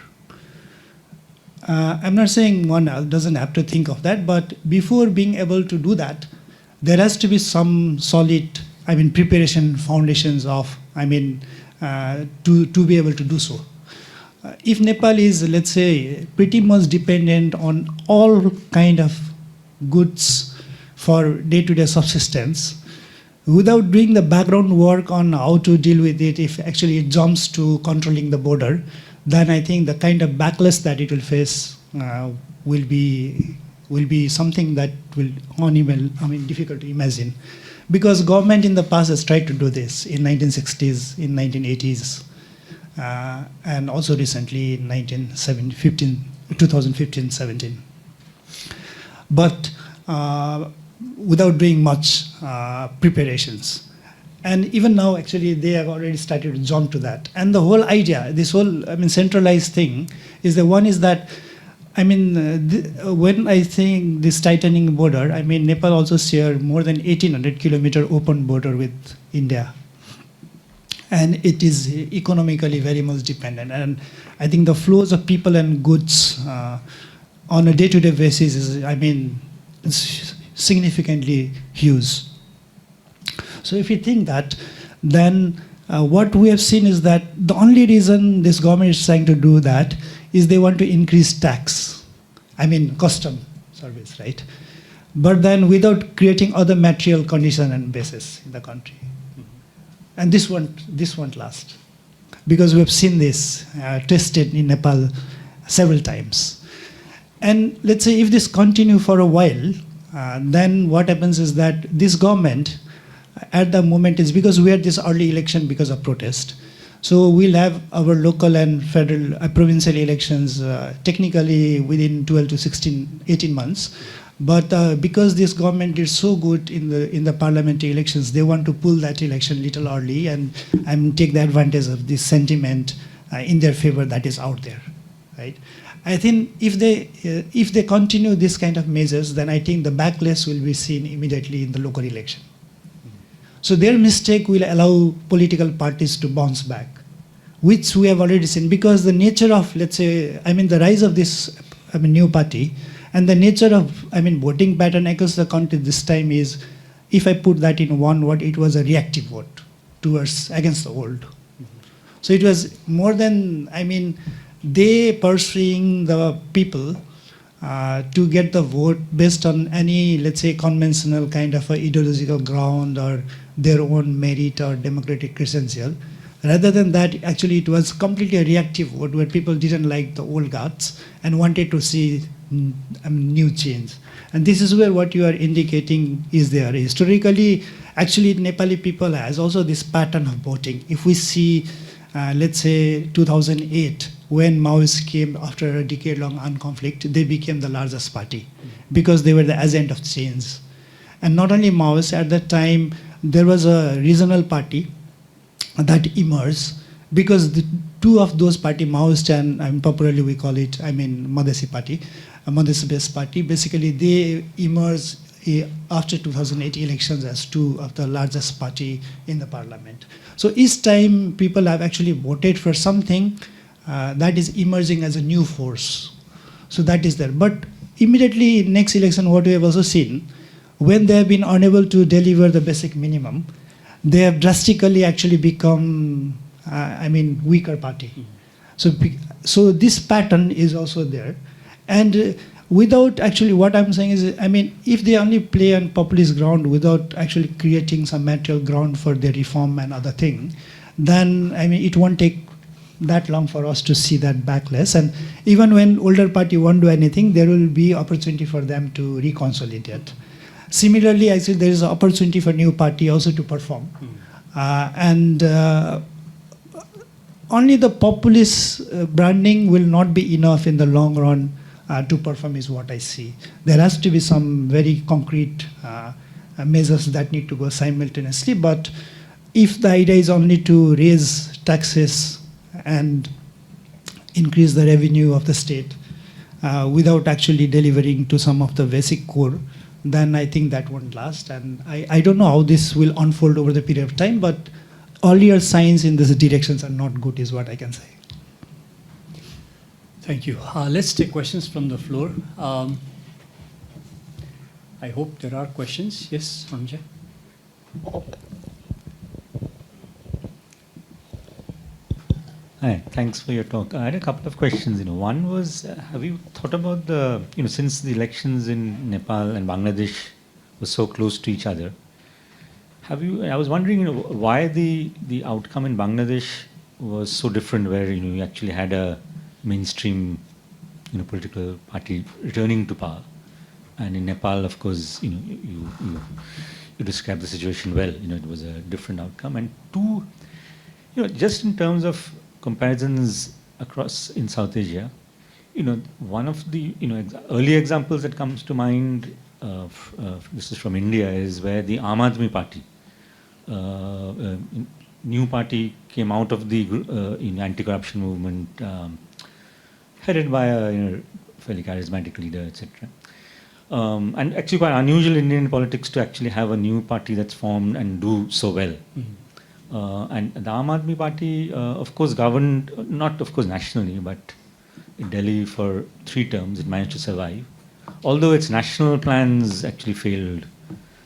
I'm not saying one doesn't have to think of that, but before being able to do that, there has to be some solid, I mean, preparation foundations of, I mean, to be able to do so. If Nepal is, let's say, pretty much dependent on all kind of goods for day-to-day subsistence, without doing the background work on how to deal with it, if actually it jumps to controlling the border, then I think the kind of backlash that it will face will be something that will difficult to imagine. Because government in the past has tried to do this in 1960s, in 1980s, and also recently in 2015-17. But without doing much preparations. And even now, actually, they have already started to jump to that. And the whole idea, this whole, I mean, centralized thing, is the one is that, I mean, when I think this tightening border, I mean, Nepal also share more than 1,800 kilometer open border with India. And it is economically very much dependent. And I think the flows of people and goods on a day-to-day basis is, I mean, it's significantly huge. So if you think that, then what we have seen is that the only reason this government is trying to do that is they want to increase tax, I mean custom service, right? But then without creating other material condition and basis in the country. And this won't last. Because we have seen this tested in Nepal several times. And let's say if this continue for a while, then what happens is that this government, at the moment, is because we had this early election because of protest. So we'll have our local and federal, provincial elections technically within 12 to 18 months. But because this government did so good in the parliamentary elections, they want to pull that election a little early and take the advantage of this sentiment in their favor that is out there, right? I think if they continue this kind of measures, then I think the backlash will be seen immediately in the local election. So their mistake will allow political parties to bounce back, which we have already seen, because the nature of, let's say, I mean, the rise of this, I mean, new party and the nature of, I mean, voting pattern across the country this time is, if I put that in one word, it was a reactive vote against the old. So it was more than, I mean, they pursuing the people to get the vote based on any, let's say, conventional kind of a ideological ground or their own merit or democratic credential, Rather than that, actually it was completely a reactive vote where people didn't like the old guards and wanted to see new change. And this is where what you are indicating is there. Historically, actually Nepali people has also this pattern of voting. If we see, let's say 2008, when Maoists came after a decade-long armed conflict, they became the largest party because they were the agent of change. And not only Maoists, at that time, there was a regional party that emerged because the two of those party, Maoist and popularly we call it, Madhesi party, a Madhesi-based party, basically they emerged after 2008 elections as two of the largest party in the parliament. So each time people have actually voted for something that is emerging as a new force. So that is there. But immediately next election, what we have also seen, when they have been unable to deliver the basic minimum, they have drastically actually become, weaker party. So this pattern is also there. And without actually, what I'm saying is, if they only play on populist ground without actually creating some material ground for their reform and other thing, then, it won't take that long for us to see that backlash. And even when older party won't do anything, there will be opportunity for them to reconsolidate. Similarly, actually, there is an opportunity for new party also to perform. Only the populist branding will not be enough in the long run to perform is what I see. There has to be some very concrete measures that need to go simultaneously. But if the idea is only to raise taxes and increase the revenue of the state without actually delivering to some of the basic core, then I think that won't last. And I don't know how this will unfold over the period of time, but earlier signs in these directions are not good is what I can say. Thank you. Let's take questions from the floor. I hope there are questions. Yes, Ranjay. Hi, thanks for your talk. I had a couple of questions. One was, have you thought about the, since the elections in Nepal and Bangladesh were so close to each other, I was wondering, why the outcome in Bangladesh was so different, where, you actually had a mainstream, political party returning to power. And in Nepal, of course, you described the situation well, it was a different outcome. And two, just in terms of comparisons across in South Asia, one of the early examples that comes to mind, this is from India, is where the Aam Aadmi Party, new party, came out of the anti-corruption movement, headed by a fairly charismatic leader, etc. And actually quite unusual in Indian politics to actually have a new party that's formed and do so well. Mm-hmm. And the Aam Aadmi Party, of course, governed, not of course nationally, but in Delhi for 3 terms. It managed to survive, although its national plans actually failed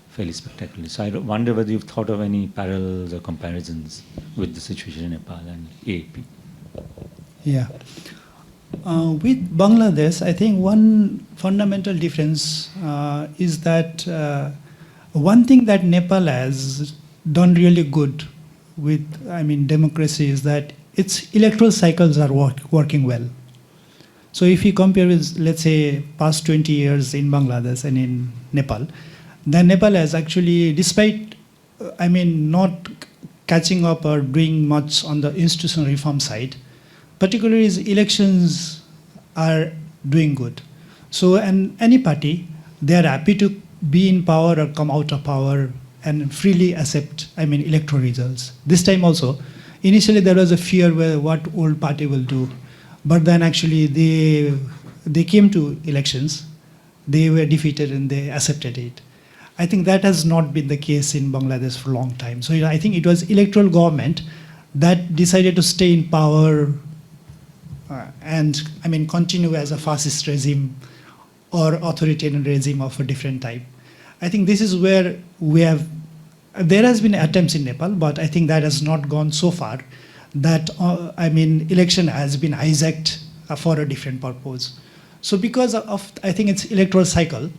fairly spectacularly. So I wonder whether you've thought of any parallels or comparisons with the situation in Nepal and AAP. Yeah. With Bangladesh, I think one fundamental difference is that one thing that Nepal has done really good with, democracy is that its electoral cycles are working well. So if you compare with, let's say, past 20 years in Bangladesh and in Nepal, then Nepal has actually, despite, not catching up or doing much on the institutional reform side, particularly its elections are doing good. So, and any party, they are happy to be in power or come out of power and freely accept, electoral results. This time also, initially there was a fear where what old party will do, but then actually they came to elections, they were defeated and they accepted it. I think that has not been the case in Bangladesh for a long time. So I think it was electoral government that decided to stay in power and continue as a fascist regime or authoritarian regime of a different type. I think this is where there has been attempts in Nepal, but I think that has not gone so far that, election has been hijacked for a different purpose. So because of, I think it's electoral cycle,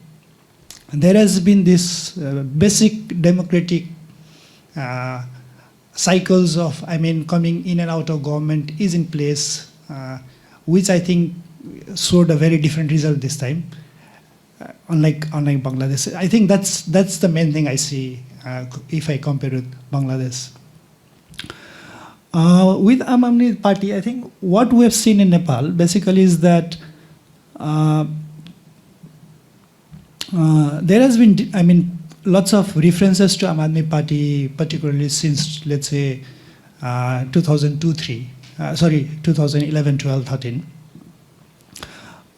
there has been this basic democratic cycles of, coming in and out of government is in place, which I think showed a very different result this time, unlike Bangladesh. I think that's the main thing I see if I compare with Bangladesh. With Aam Aadmi Party, I think what we have seen in Nepal basically is that there has been, lots of references to Aam Aadmi Party, particularly since, let's say, 2011, 12, 13.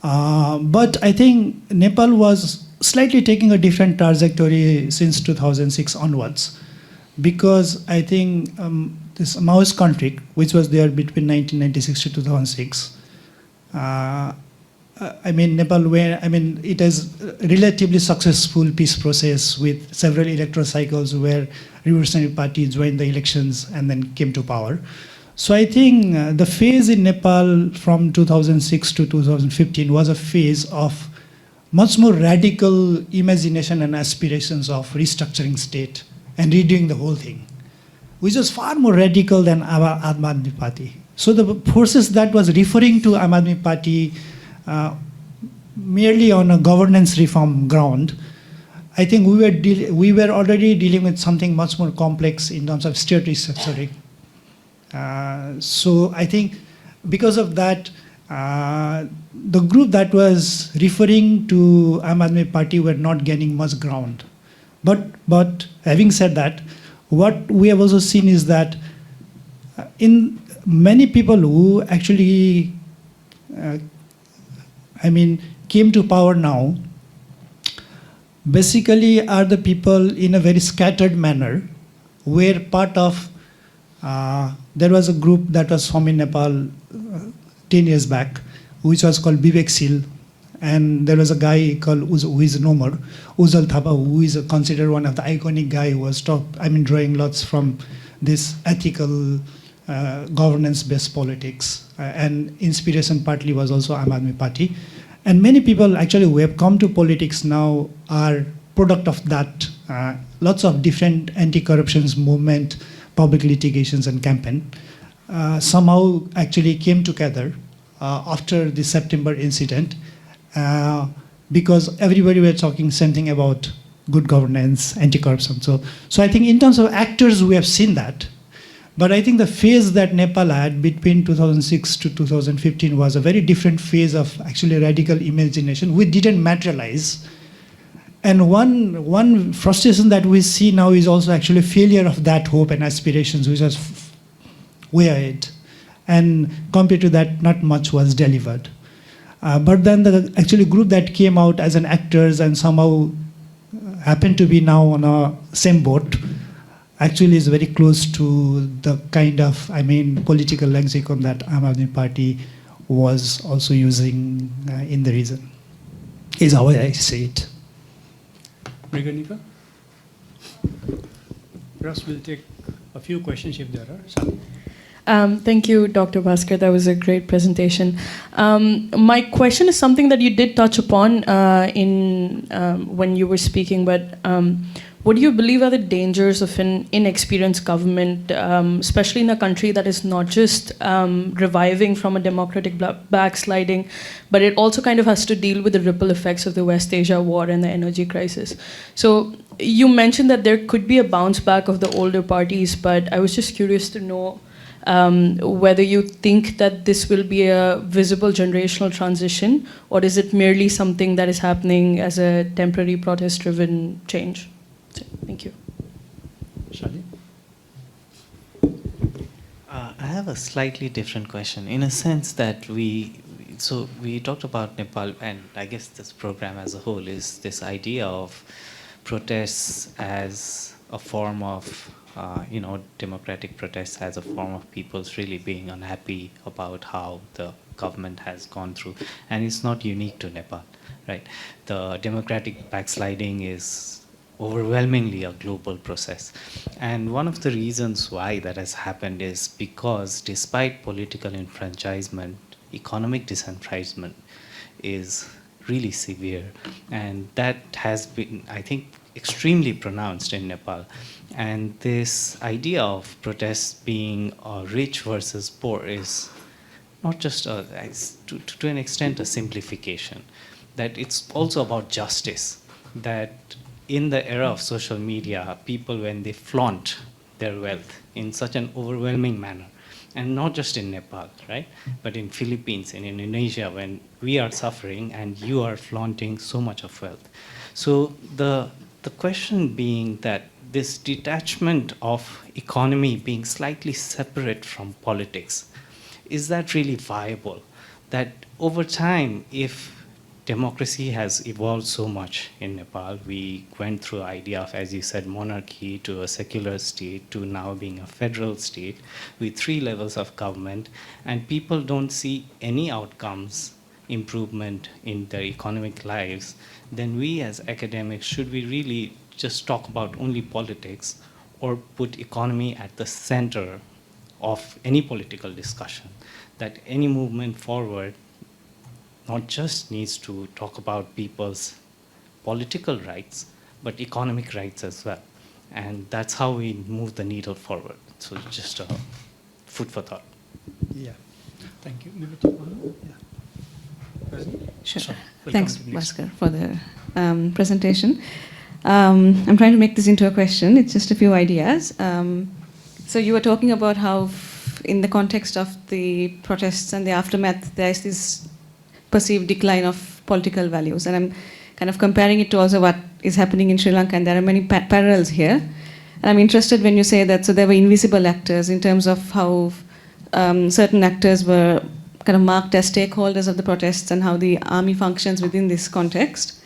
But I think Nepal was slightly taking a different trajectory since 2006 onwards, because I think this Maoist conflict, which was there between 1996 to 2006, Nepal, it is a relatively successful peace process with several electoral cycles where revolutionary party joined the elections and then came to power. So I think the phase in Nepal from 2006 to 2015 was a phase of much more radical imagination and aspirations of restructuring state and redoing the whole thing, which was far more radical than Aam Aadmi Party. So the forces that was referring to Aam Aadmi Party merely on a governance reform ground, I think we were already dealing with something much more complex in terms of state restructuring. So I think because of that, the group that was referring to Aam Aadmi Party were not gaining much ground. But having said that, what we have also seen is that in many people who actually came to power now, basically are the people in a very scattered manner, where part of, there was a group that was formed in Nepal 10 years back, which was called Vivekshil, and there was a guy called who is no more, Ujjwal Thapa, who is considered one of the iconic guy who was drawing lots from this ethical governance-based politics, and inspiration partly was also Aam Aadmi Party. And many people actually who have come to politics now are product of that. Lots of different anti-corruption movement, public litigations and campaign somehow actually came together after the September incident, because everybody were talking something about good governance, anti-corruption. So I think in terms of actors, we have seen that. But I think the phase that Nepal had between 2006 to 2015 was a very different phase of actually radical imagination, which didn't materialize. And one frustration that we see now is also actually a failure of that hope and aspirations, which was way ahead. And compared to that, not much was delivered. But then the actually group that came out as an actors and somehow happened to be now on a same boat, actually is very close to the kind of, political lexicon that Aam Aadmi Party was also using in the region, is how I say it. Mriganika? Perhaps we'll take a few questions if there are some. Thank you, Dr. Bhaskar. That was a great presentation. My question is something that you did touch upon when you were speaking, but what do you believe are the dangers of an inexperienced government, especially in a country that is not just reviving from a democratic backsliding, but it also kind of has to deal with the ripple effects of the West Asia war and the energy crisis? So you mentioned that there could be a bounce back of the older parties, but I was just curious to know whether you think that this will be a visible generational transition, or is it merely something that is happening as a temporary protest-driven change? Thank you. Shadi? I have a slightly different question, in a sense that we talked about Nepal, and I guess this program as a whole is this idea of protests as a form of, democratic protests as a form of people's really being unhappy about how the government has gone through. And it's not unique to Nepal, right? The democratic backsliding is overwhelmingly a global process. And one of the reasons why that has happened is because despite political enfranchisement, economic disenfranchisement is really severe. And that has been, I think, extremely pronounced in Nepal. And this idea of protests being rich versus poor is not just, to an extent, a simplification. That it's also about justice. That in the era of social media, people, when they flaunt their wealth in such an overwhelming manner, and not just in Nepal, right? But in Philippines, in Indonesia, when we are suffering and you are flaunting so much of wealth. So the question being that this detachment of economy being slightly separate from politics, is that really viable? That over time, if democracy has evolved so much in Nepal, we went through the idea of, as you said, monarchy to a secular state to now being a federal state with 3 levels of government, and people don't see any outcomes, improvement in their economic lives, then we as academics, should we really just talk about only politics or put economy at the center of any political discussion? That any movement forward not just needs to talk about people's political rights, but economic rights as well. And that's how we move the needle forward. So just a food for thought. Yeah. Thank you. Maybe take one. Yeah. Sure. Sorry, we'll Thanks, come to next. Bhaskar, for the presentation. I'm trying to make this into a question. It's just a few ideas. So you were talking about how, in the context of the protests and the aftermath, there is this perceived decline of political values. And I'm kind of comparing it to also what is happening in Sri Lanka, and there are many parallels here. And I'm interested when you say that, so there were invisible actors in terms of how certain actors were kind of marked as stakeholders of the protests and how the army functions within this context.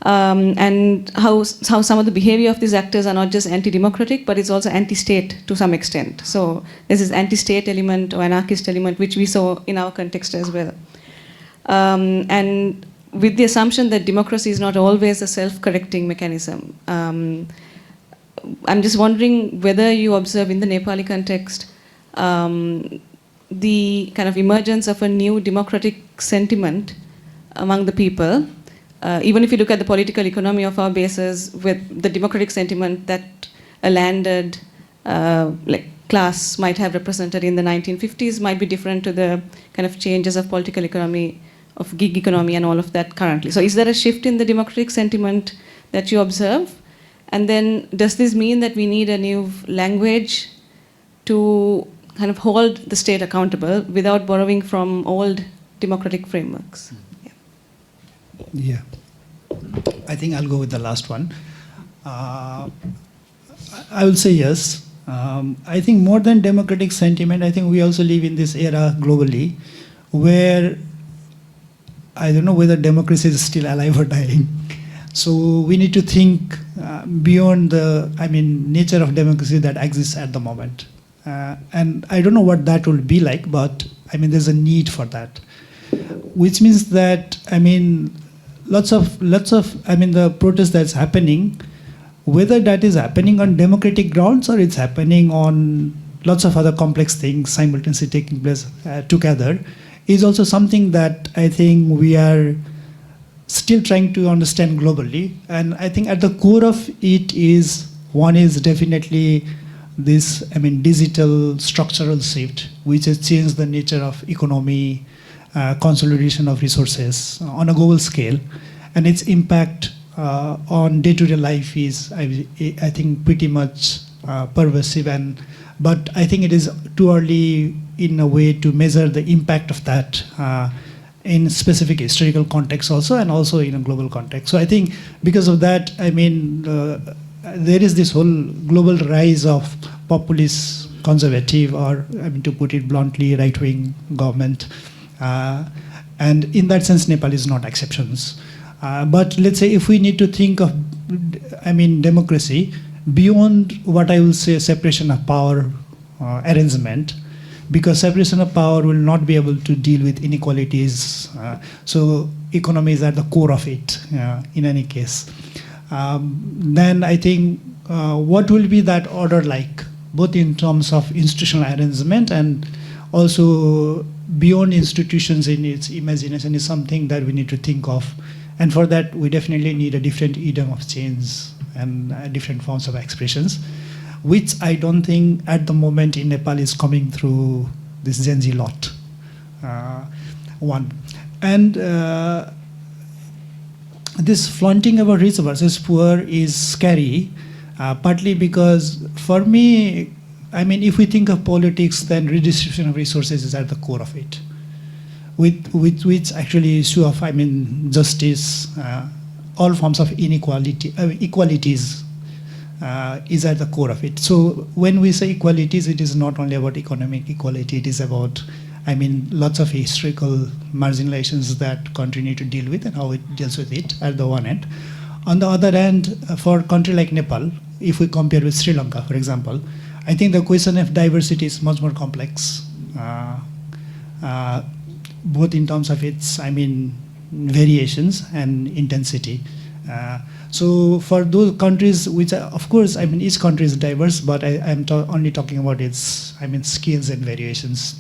And how some of the behavior of these actors are not just anti-democratic, but it's also anti-state to some extent. So there's this anti-state element or anarchist element, which we saw in our context as well. And with the assumption that democracy is not always a self-correcting mechanism, I'm just wondering whether you observe in the Nepali context the kind of emergence of a new democratic sentiment among the people. Even if you look at the political economy of our bases, with the democratic sentiment that a landed class might have represented in the 1950s might be different to the kind of changes of political economy, of gig economy and all of that currently. So is there a shift in the democratic sentiment that you observe? And then does this mean that we need a new language to kind of hold the state accountable without borrowing from old democratic frameworks? Yeah. I think I'll go with the last one. I will say yes. I think more than democratic sentiment, I think we also live in this era globally where I don't know whether democracy is still alive or dying. So we need to think beyond the, nature of democracy that exists at the moment. And I don't know what that will be like, but there's a need for that. Which means that, lots of the protest that's happening, whether that is happening on democratic grounds or it's happening on lots of other complex things simultaneously taking place together, is also something that I think we are still trying to understand globally. And I think at the core of it is, one is definitely this, digital structural shift, which has changed the nature of economy, consolidation of resources on a global scale. And its impact on day-to-day life is, I think, pretty much pervasive. But I think it is too early in a way to measure the impact of that in specific historical context also, and also in a global context. So I think because of that, there is this whole global rise of populist, conservative, or to put it bluntly, right-wing government. And in that sense, Nepal is not exceptions. But let's say if we need to think of, democracy beyond what I will say separation of power arrangement, because separation of power will not be able to deal with inequalities. So economy is at the core of it in any case. Then I think what will be that order like, both in terms of institutional arrangement and also beyond institutions in its imagination is something that we need to think of. And for that, we definitely need a different idiom of change and different forms of expressions, which I don't think at the moment in Nepal is coming through this Gen Z lot. One. And this flaunting about rich versus poor is scary, partly because for me, I mean, if we think of politics, then redistribution of resources is at the core of it. With which actually issue of, I mean, justice, all forms of inequality, equalities is at the core of it. So when we say equalities, it is not only about economic equality, it is about, I mean, lots of historical marginalizations that country need to deal with and how it deals with it at the one end. On the other hand, for a country like Nepal, if we compare with Sri Lanka, for example, I think the question of diversity is much more complex, both in terms of its, I mean, variations and intensity. So for those countries, which are, of course, I mean, each country is diverse, but I'm only talking about its, I mean, scales and variations.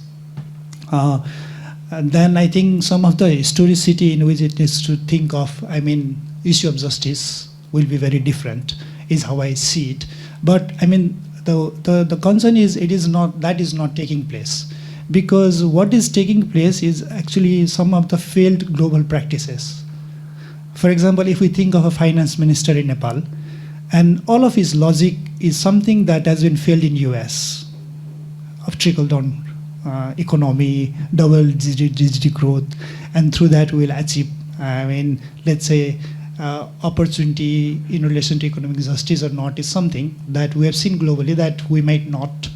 And then I think some of the historicity in which it is to think of, I mean, issue of justice will be very different, is how I see it. But I mean, the concern is it is not, that is not taking place. Because what is taking place is actually some of the failed global practices. For example, if we think of a finance minister in Nepal, and all of his logic is something that has been failed in US, of trickle-down economy, double-digit growth, and through that we'll achieve, I mean, let's say, opportunity in relation to economic justice or not is something that we have seen globally that we might not.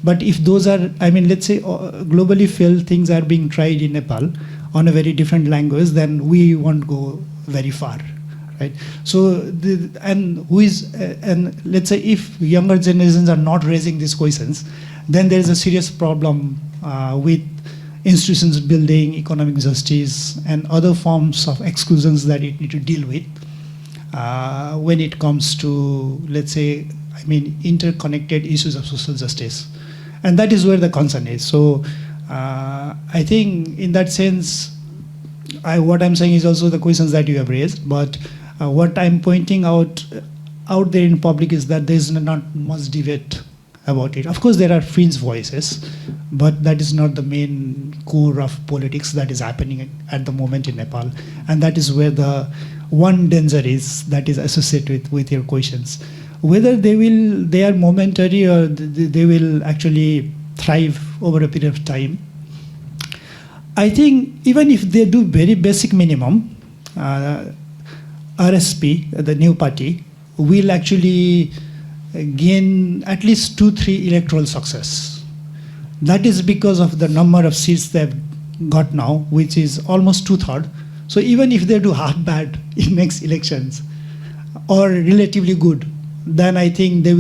But if those are, I mean, let's say globally failed things are being tried in Nepal on a very different language, then we won't go very far, right? So, and let's say if younger generations are not raising these questions, then there is a serious problem with institutions building, economic justice, and other forms of exclusions that it need to deal with when it comes to, let's say, I mean, interconnected issues of social justice. And that is where the concern is. So I think in that sense, what I'm saying is also the questions that you have raised, but what I'm pointing out there in public is that there's not much debate about it. Of course, there are fringe voices, but that is not the main core of politics that is happening at the moment in Nepal. And that is where the one danger is that is associated with your questions. Whether they are momentary or they will actually thrive over a period of time. I think even if they do very basic minimum, RSP, the new party, will actually gain at least 2-3 electoral success. That is because of the number of seats they've got now, which is almost 2/3. So even if they do half bad in next elections, or relatively good, then I think they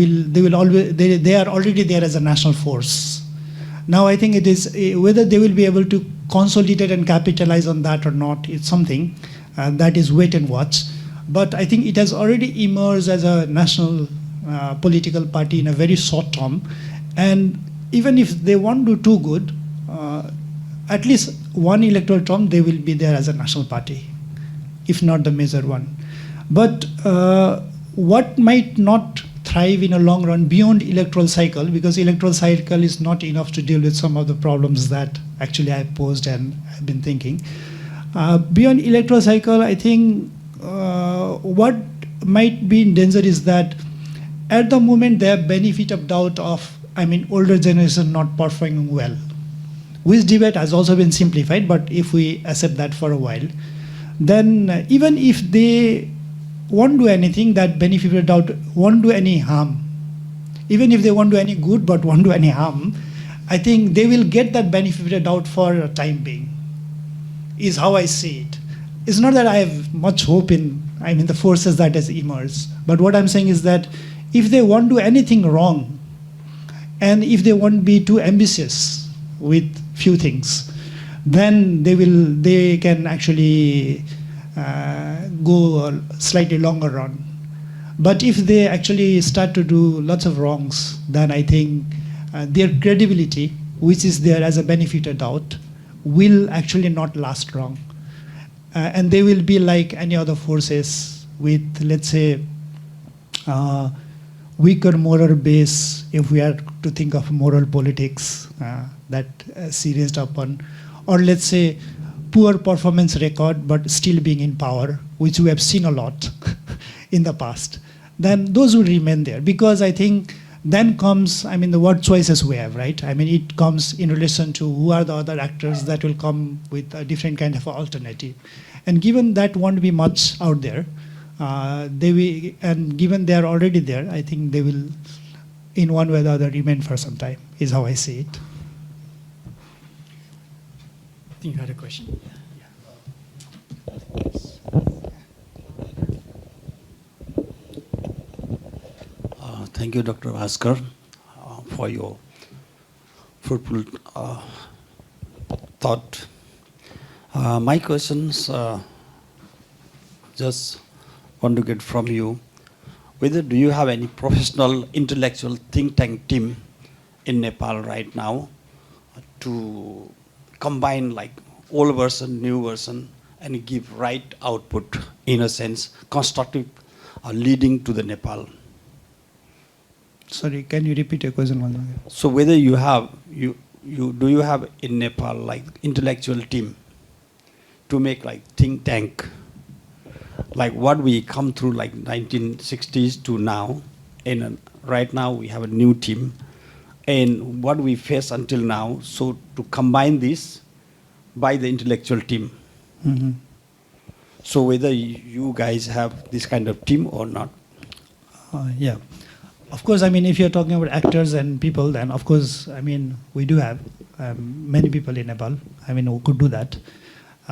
are already there as a national force. Now I think it is whether they will be able to consolidate and capitalize on that or not, it's something that is wait and watch. But I think it has already emerged as a national political party in a very short term, and even if they won't do too good, at least one electoral term they will be there as a national party, if not the major one. But what might not thrive in a long run beyond electoral cycle, because electoral cycle is not enough to deal with some of the problems that actually I posed and I've been thinking. Beyond electoral cycle, I think what might be in danger is that at the moment they have benefit of doubt of, I mean, older generation not performing well. Which debate has also been simplified, but if we accept that for a while, then even if they won't do anything, that benefit of doubt won't do any harm. Even if they won't do any good but won't do any harm, I think they will get that benefit of doubt for a time being, is how I see it. It's not that I have much hope in, I mean, the forces that has emerged, but what I'm saying is that if they won't do anything wrong, and if they won't be too ambitious with few things, then they can actually go a slightly longer run. But if they actually start to do lots of wrongs, then I think their credibility, which is there as a benefit of doubt, will actually not last long. And they will be like any other forces with, let's say, weaker moral base, if we are to think of moral politics that seized upon, or let's say poor performance record but still being in power, which we have seen a lot in the past, then those will remain there. Because I think then comes, I mean, the what choices we have, right? I mean, it comes in relation to who are the other actors that will come with a different kind of alternative. And given that won't be much out there, they will, and given they are already there, I think they will, in one way or the other, remain for some time, is how I see it. I think you had a question. Thank you, Dr. Bhaskar, for your fruitful thought. My questions just want to get from you, whether do you have any professional intellectual think tank team in Nepal right now to combine like old version, new version, and give right output, in a sense, constructive leading to the Nepal? Sorry, can you repeat your question once again? So whether you have, do you have in Nepal like intellectual team to make like think tank, like what we come through like 1960s to now, and right now we have a new team, and what we face until now, so to combine this by the intellectual team. Mm-hmm. So whether you guys have this kind of team or not? Yeah. Of course, I mean, if you're talking about actors and people, then of course, I mean, we do have many people in Nepal, I mean, who could do that.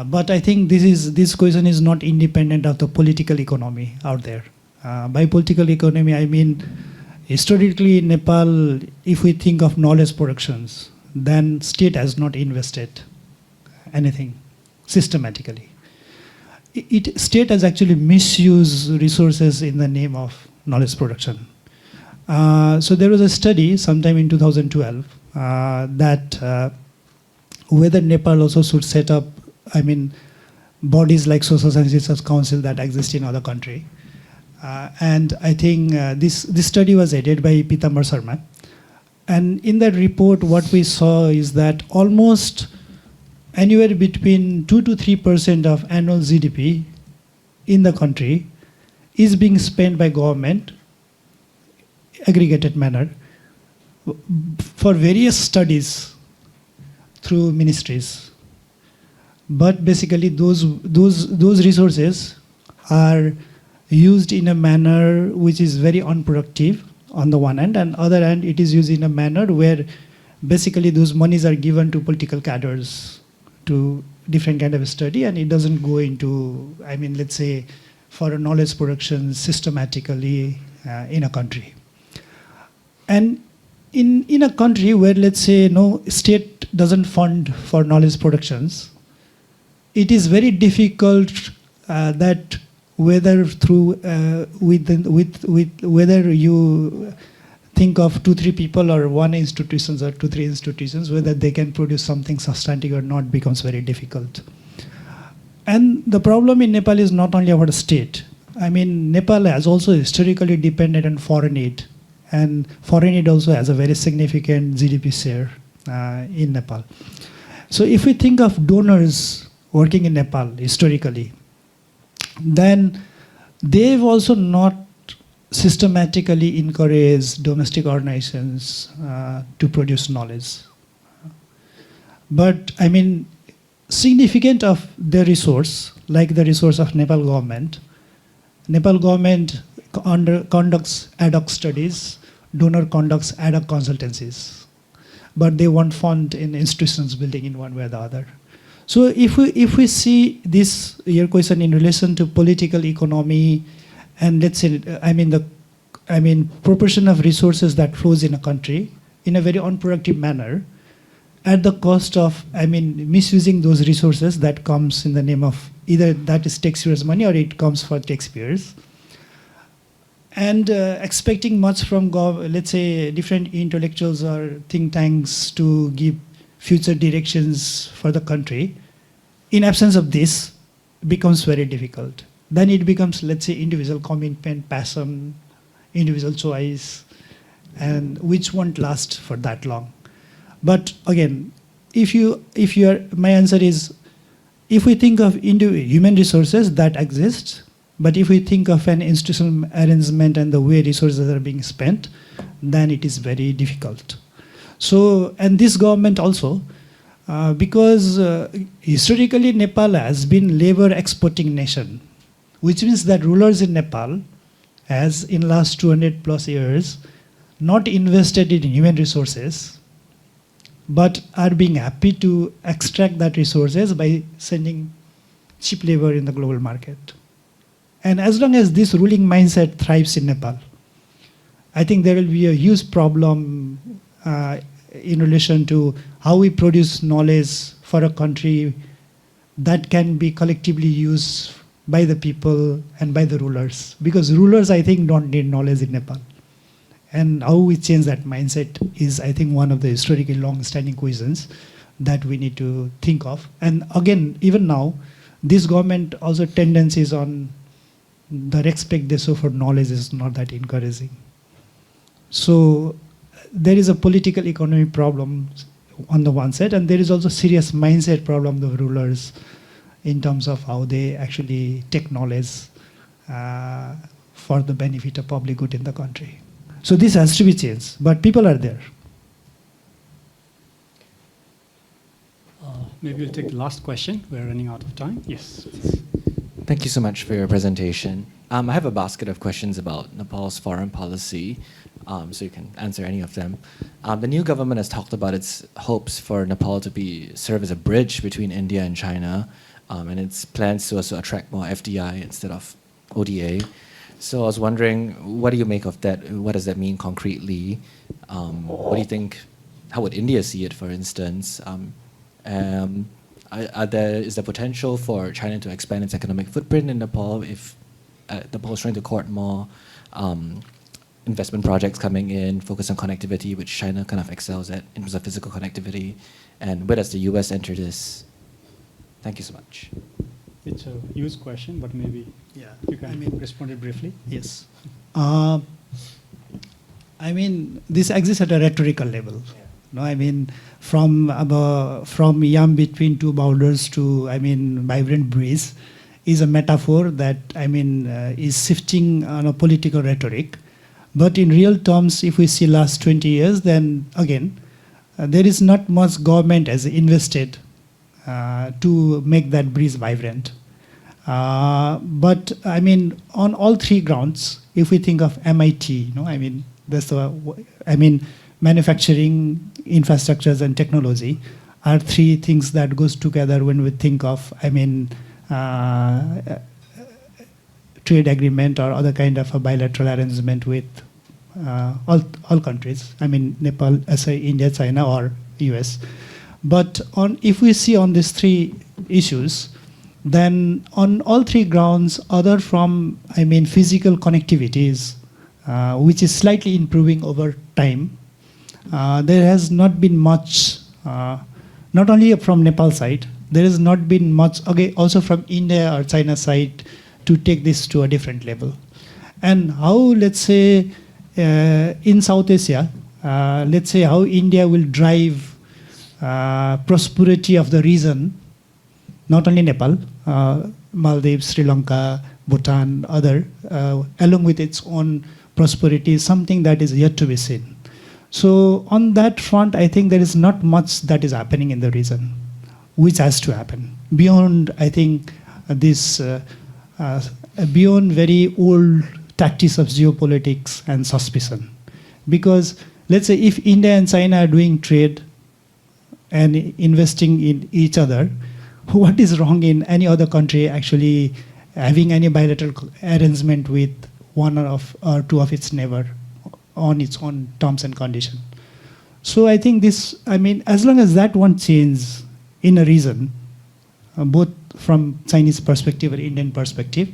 But I think this question is not independent of the political economy out there. By political economy, I mean, historically in Nepal, if we think of knowledge productions, then state has not invested anything systematically. State has actually misused resources in the name of knowledge production. So there was a study sometime in 2012 that whether Nepal also should set up, I mean, bodies like Social Science Research Council that exist in other country. And I think this study was headed by Pitambar Sharma. And in that report, what we saw is that almost anywhere between 2 to 3% of annual GDP in the country is being spent by government, aggregated manner, for various studies through ministries. But basically those resources are used in a manner which is very unproductive on the one hand, and other hand it is used in a manner where basically those monies are given to political cadres to different kind of study, and it doesn't go into, I mean, let's say, for a knowledge production systematically in a country. And in a country where, let's say, no state doesn't fund for knowledge productions, it is very difficult that whether through whether you think of 2-3 people or one institutions or 2-3 institutions, whether they can produce something substantive or not becomes very difficult. And the problem in Nepal is not only about a state. I mean, Nepal has also historically depended on foreign aid. And foreign aid also has a very significant GDP share in Nepal. So if we think of donors working in Nepal historically, then they've also not systematically encouraged domestic organizations to produce knowledge. But I mean, significant of the resource, like the resource of Nepal government conducts ad hoc studies, donor conducts ad hoc consultancies, but they won't fund in institutions building in one way or the other. So if we see this, your question in relation to political economy, and let's say, I mean proportion of resources that flows in a country in a very unproductive manner, at the cost of, I mean, misusing those resources that comes in the name of either that is taxpayers' money or it comes for taxpayers. And expecting much from, let's say, different intellectuals or think tanks to give future directions for the country, in absence of this, becomes very difficult. Then it becomes, let's say, individual commitment, passion, individual choice, and which won't last for that long. But again, my answer is, if we think of human resources that exist, but if we think of an institutional arrangement and the way resources are being spent, then it is very difficult. So, and this government also, because historically Nepal has been labor exporting nation, which means that rulers in Nepal has in last 200 plus years not invested in human resources, but are being happy to extract that resources by sending cheap labor in the global market. And as long as this ruling mindset thrives in Nepal, I think there will be a huge problem in relation to how we produce knowledge for a country that can be collectively used by the people and by the rulers. Because rulers, I think, don't need knowledge in Nepal. And how we change that mindset is, I think, one of the historically long-standing questions that we need to think of. And again, even now, this government also tendencies on the respect they show for knowledge is not that encouraging. So there is a political economy problem on the one side, and there is also serious mindset problem of rulers in terms of how they actually take knowledge for the benefit of public good in the country. So this has to be changed, but people are there. Maybe we'll take the last question. We're running out of time. Yes. Thank you so much for your presentation. I have a basket of questions about Nepal's foreign policy, so you can answer any of them. The new government has talked about its hopes for Nepal to serve as a bridge between India and China, and its plans to also attract more FDI instead of ODA. So I was wondering, what do you make of that? What does that mean concretely? What do you think? How would India see it, for instance? Is there potential for China to expand its economic footprint in Nepal if Nepal is trying to court more investment projects coming in, focus on connectivity, which China kind of excels at in terms of physical connectivity? And where does the US enter this? Thank you so much. It's a huge question, but maybe you can respond it briefly. Yes. This exists at a rhetorical level. No, from yam between two boulders to vibrant breeze is a metaphor that is shifting on a political rhetoric. But in real terms, if we see last 20 years, then again, there is not much government has invested to make that breeze vibrant. But on all three grounds, if we think of MIT, manufacturing, infrastructures, and technology are three things that goes together when we think of trade agreement or other kind of a bilateral arrangement with all countries. Nepal, India, China, or US. But if we see on these three issues, then on all three grounds, other from physical connectivities, which is slightly improving over time, there has not been much, not only from Nepal side, there has not been much, also from India or China side to take this to a different level. And how, let's say, in South Asia, let's say how India will drive prosperity of the region, not only Nepal, Maldives, Sri Lanka, Bhutan, other, along with its own prosperity, is something that is yet to be seen. So on that front, I think there is not much that is happening in the region, which has to happen. Beyond, I think, this, beyond very old tactics of geopolitics and suspicion. Because let's say if India and China are doing trade and investing in each other, what is wrong in any other country actually having any bilateral arrangement with one or two of its neighbor on its own terms and conditions? So I think this, as long as that won't change in a region, both from Chinese perspective or Indian perspective,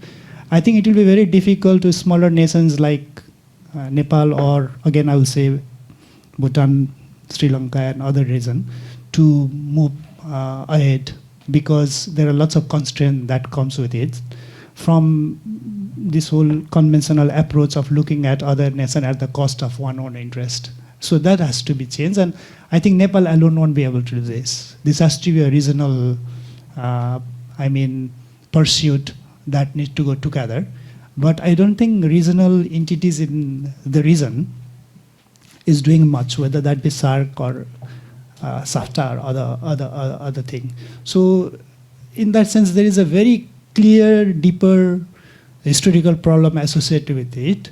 I think it will be very difficult to smaller nations like Nepal, or again I will say Bhutan, Sri Lanka and other region, to move ahead, because there are lots of constraints that comes with it, from this whole conventional approach of looking at other nation at the cost of one own interest. So that has to be changed, and I think Nepal alone won't be able to do this. This has to be a regional, pursuit that needs to go together. But I don't think regional entities in the region is doing much, whether that be SARC or SAFTA or other thing. So in that sense, there is a very clear, deeper historical problem associated with it,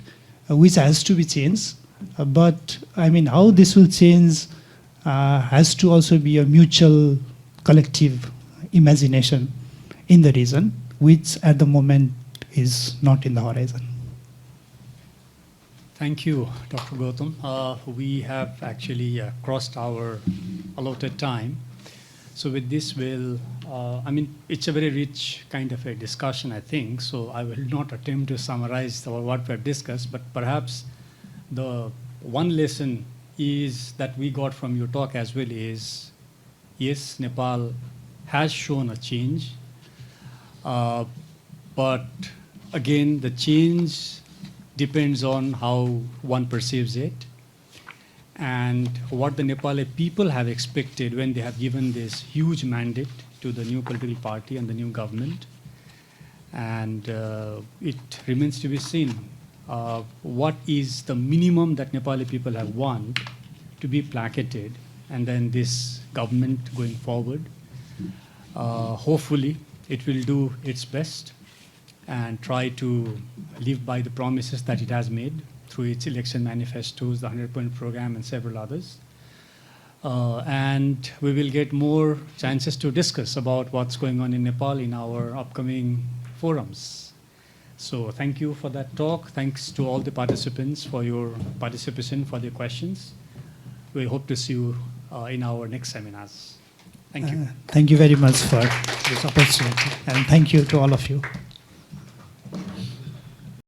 which has to be changed. But how this will change has to also be a mutual, collective imagination in the region, which at the moment is not in the horizon. Thank you, Dr. Gautam. We have actually crossed our allotted time. So with this, it's a very rich kind of a discussion, I think. So I will not attempt to summarize what we have discussed, but perhaps the one lesson is that we got from your talk as well is, yes, Nepal has shown a change, but again, the change depends on how one perceives it and what the Nepali people have expected when they have given this huge mandate to the new political party and the new government. And it remains to be seen what is the minimum that Nepali people have want to be placated, and then this government going forward. Hopefully, it will do its best and try to live by the promises that it has made through its election manifestos, the 100-point program, and several others. And we will get more chances to discuss about what's going on in Nepal in our upcoming forums. So thank you for that talk. Thanks to all the participants for your participation, for the questions. We hope to see you in our next seminars. Thank you. Thank you very much for this opportunity, and thank you to all of you.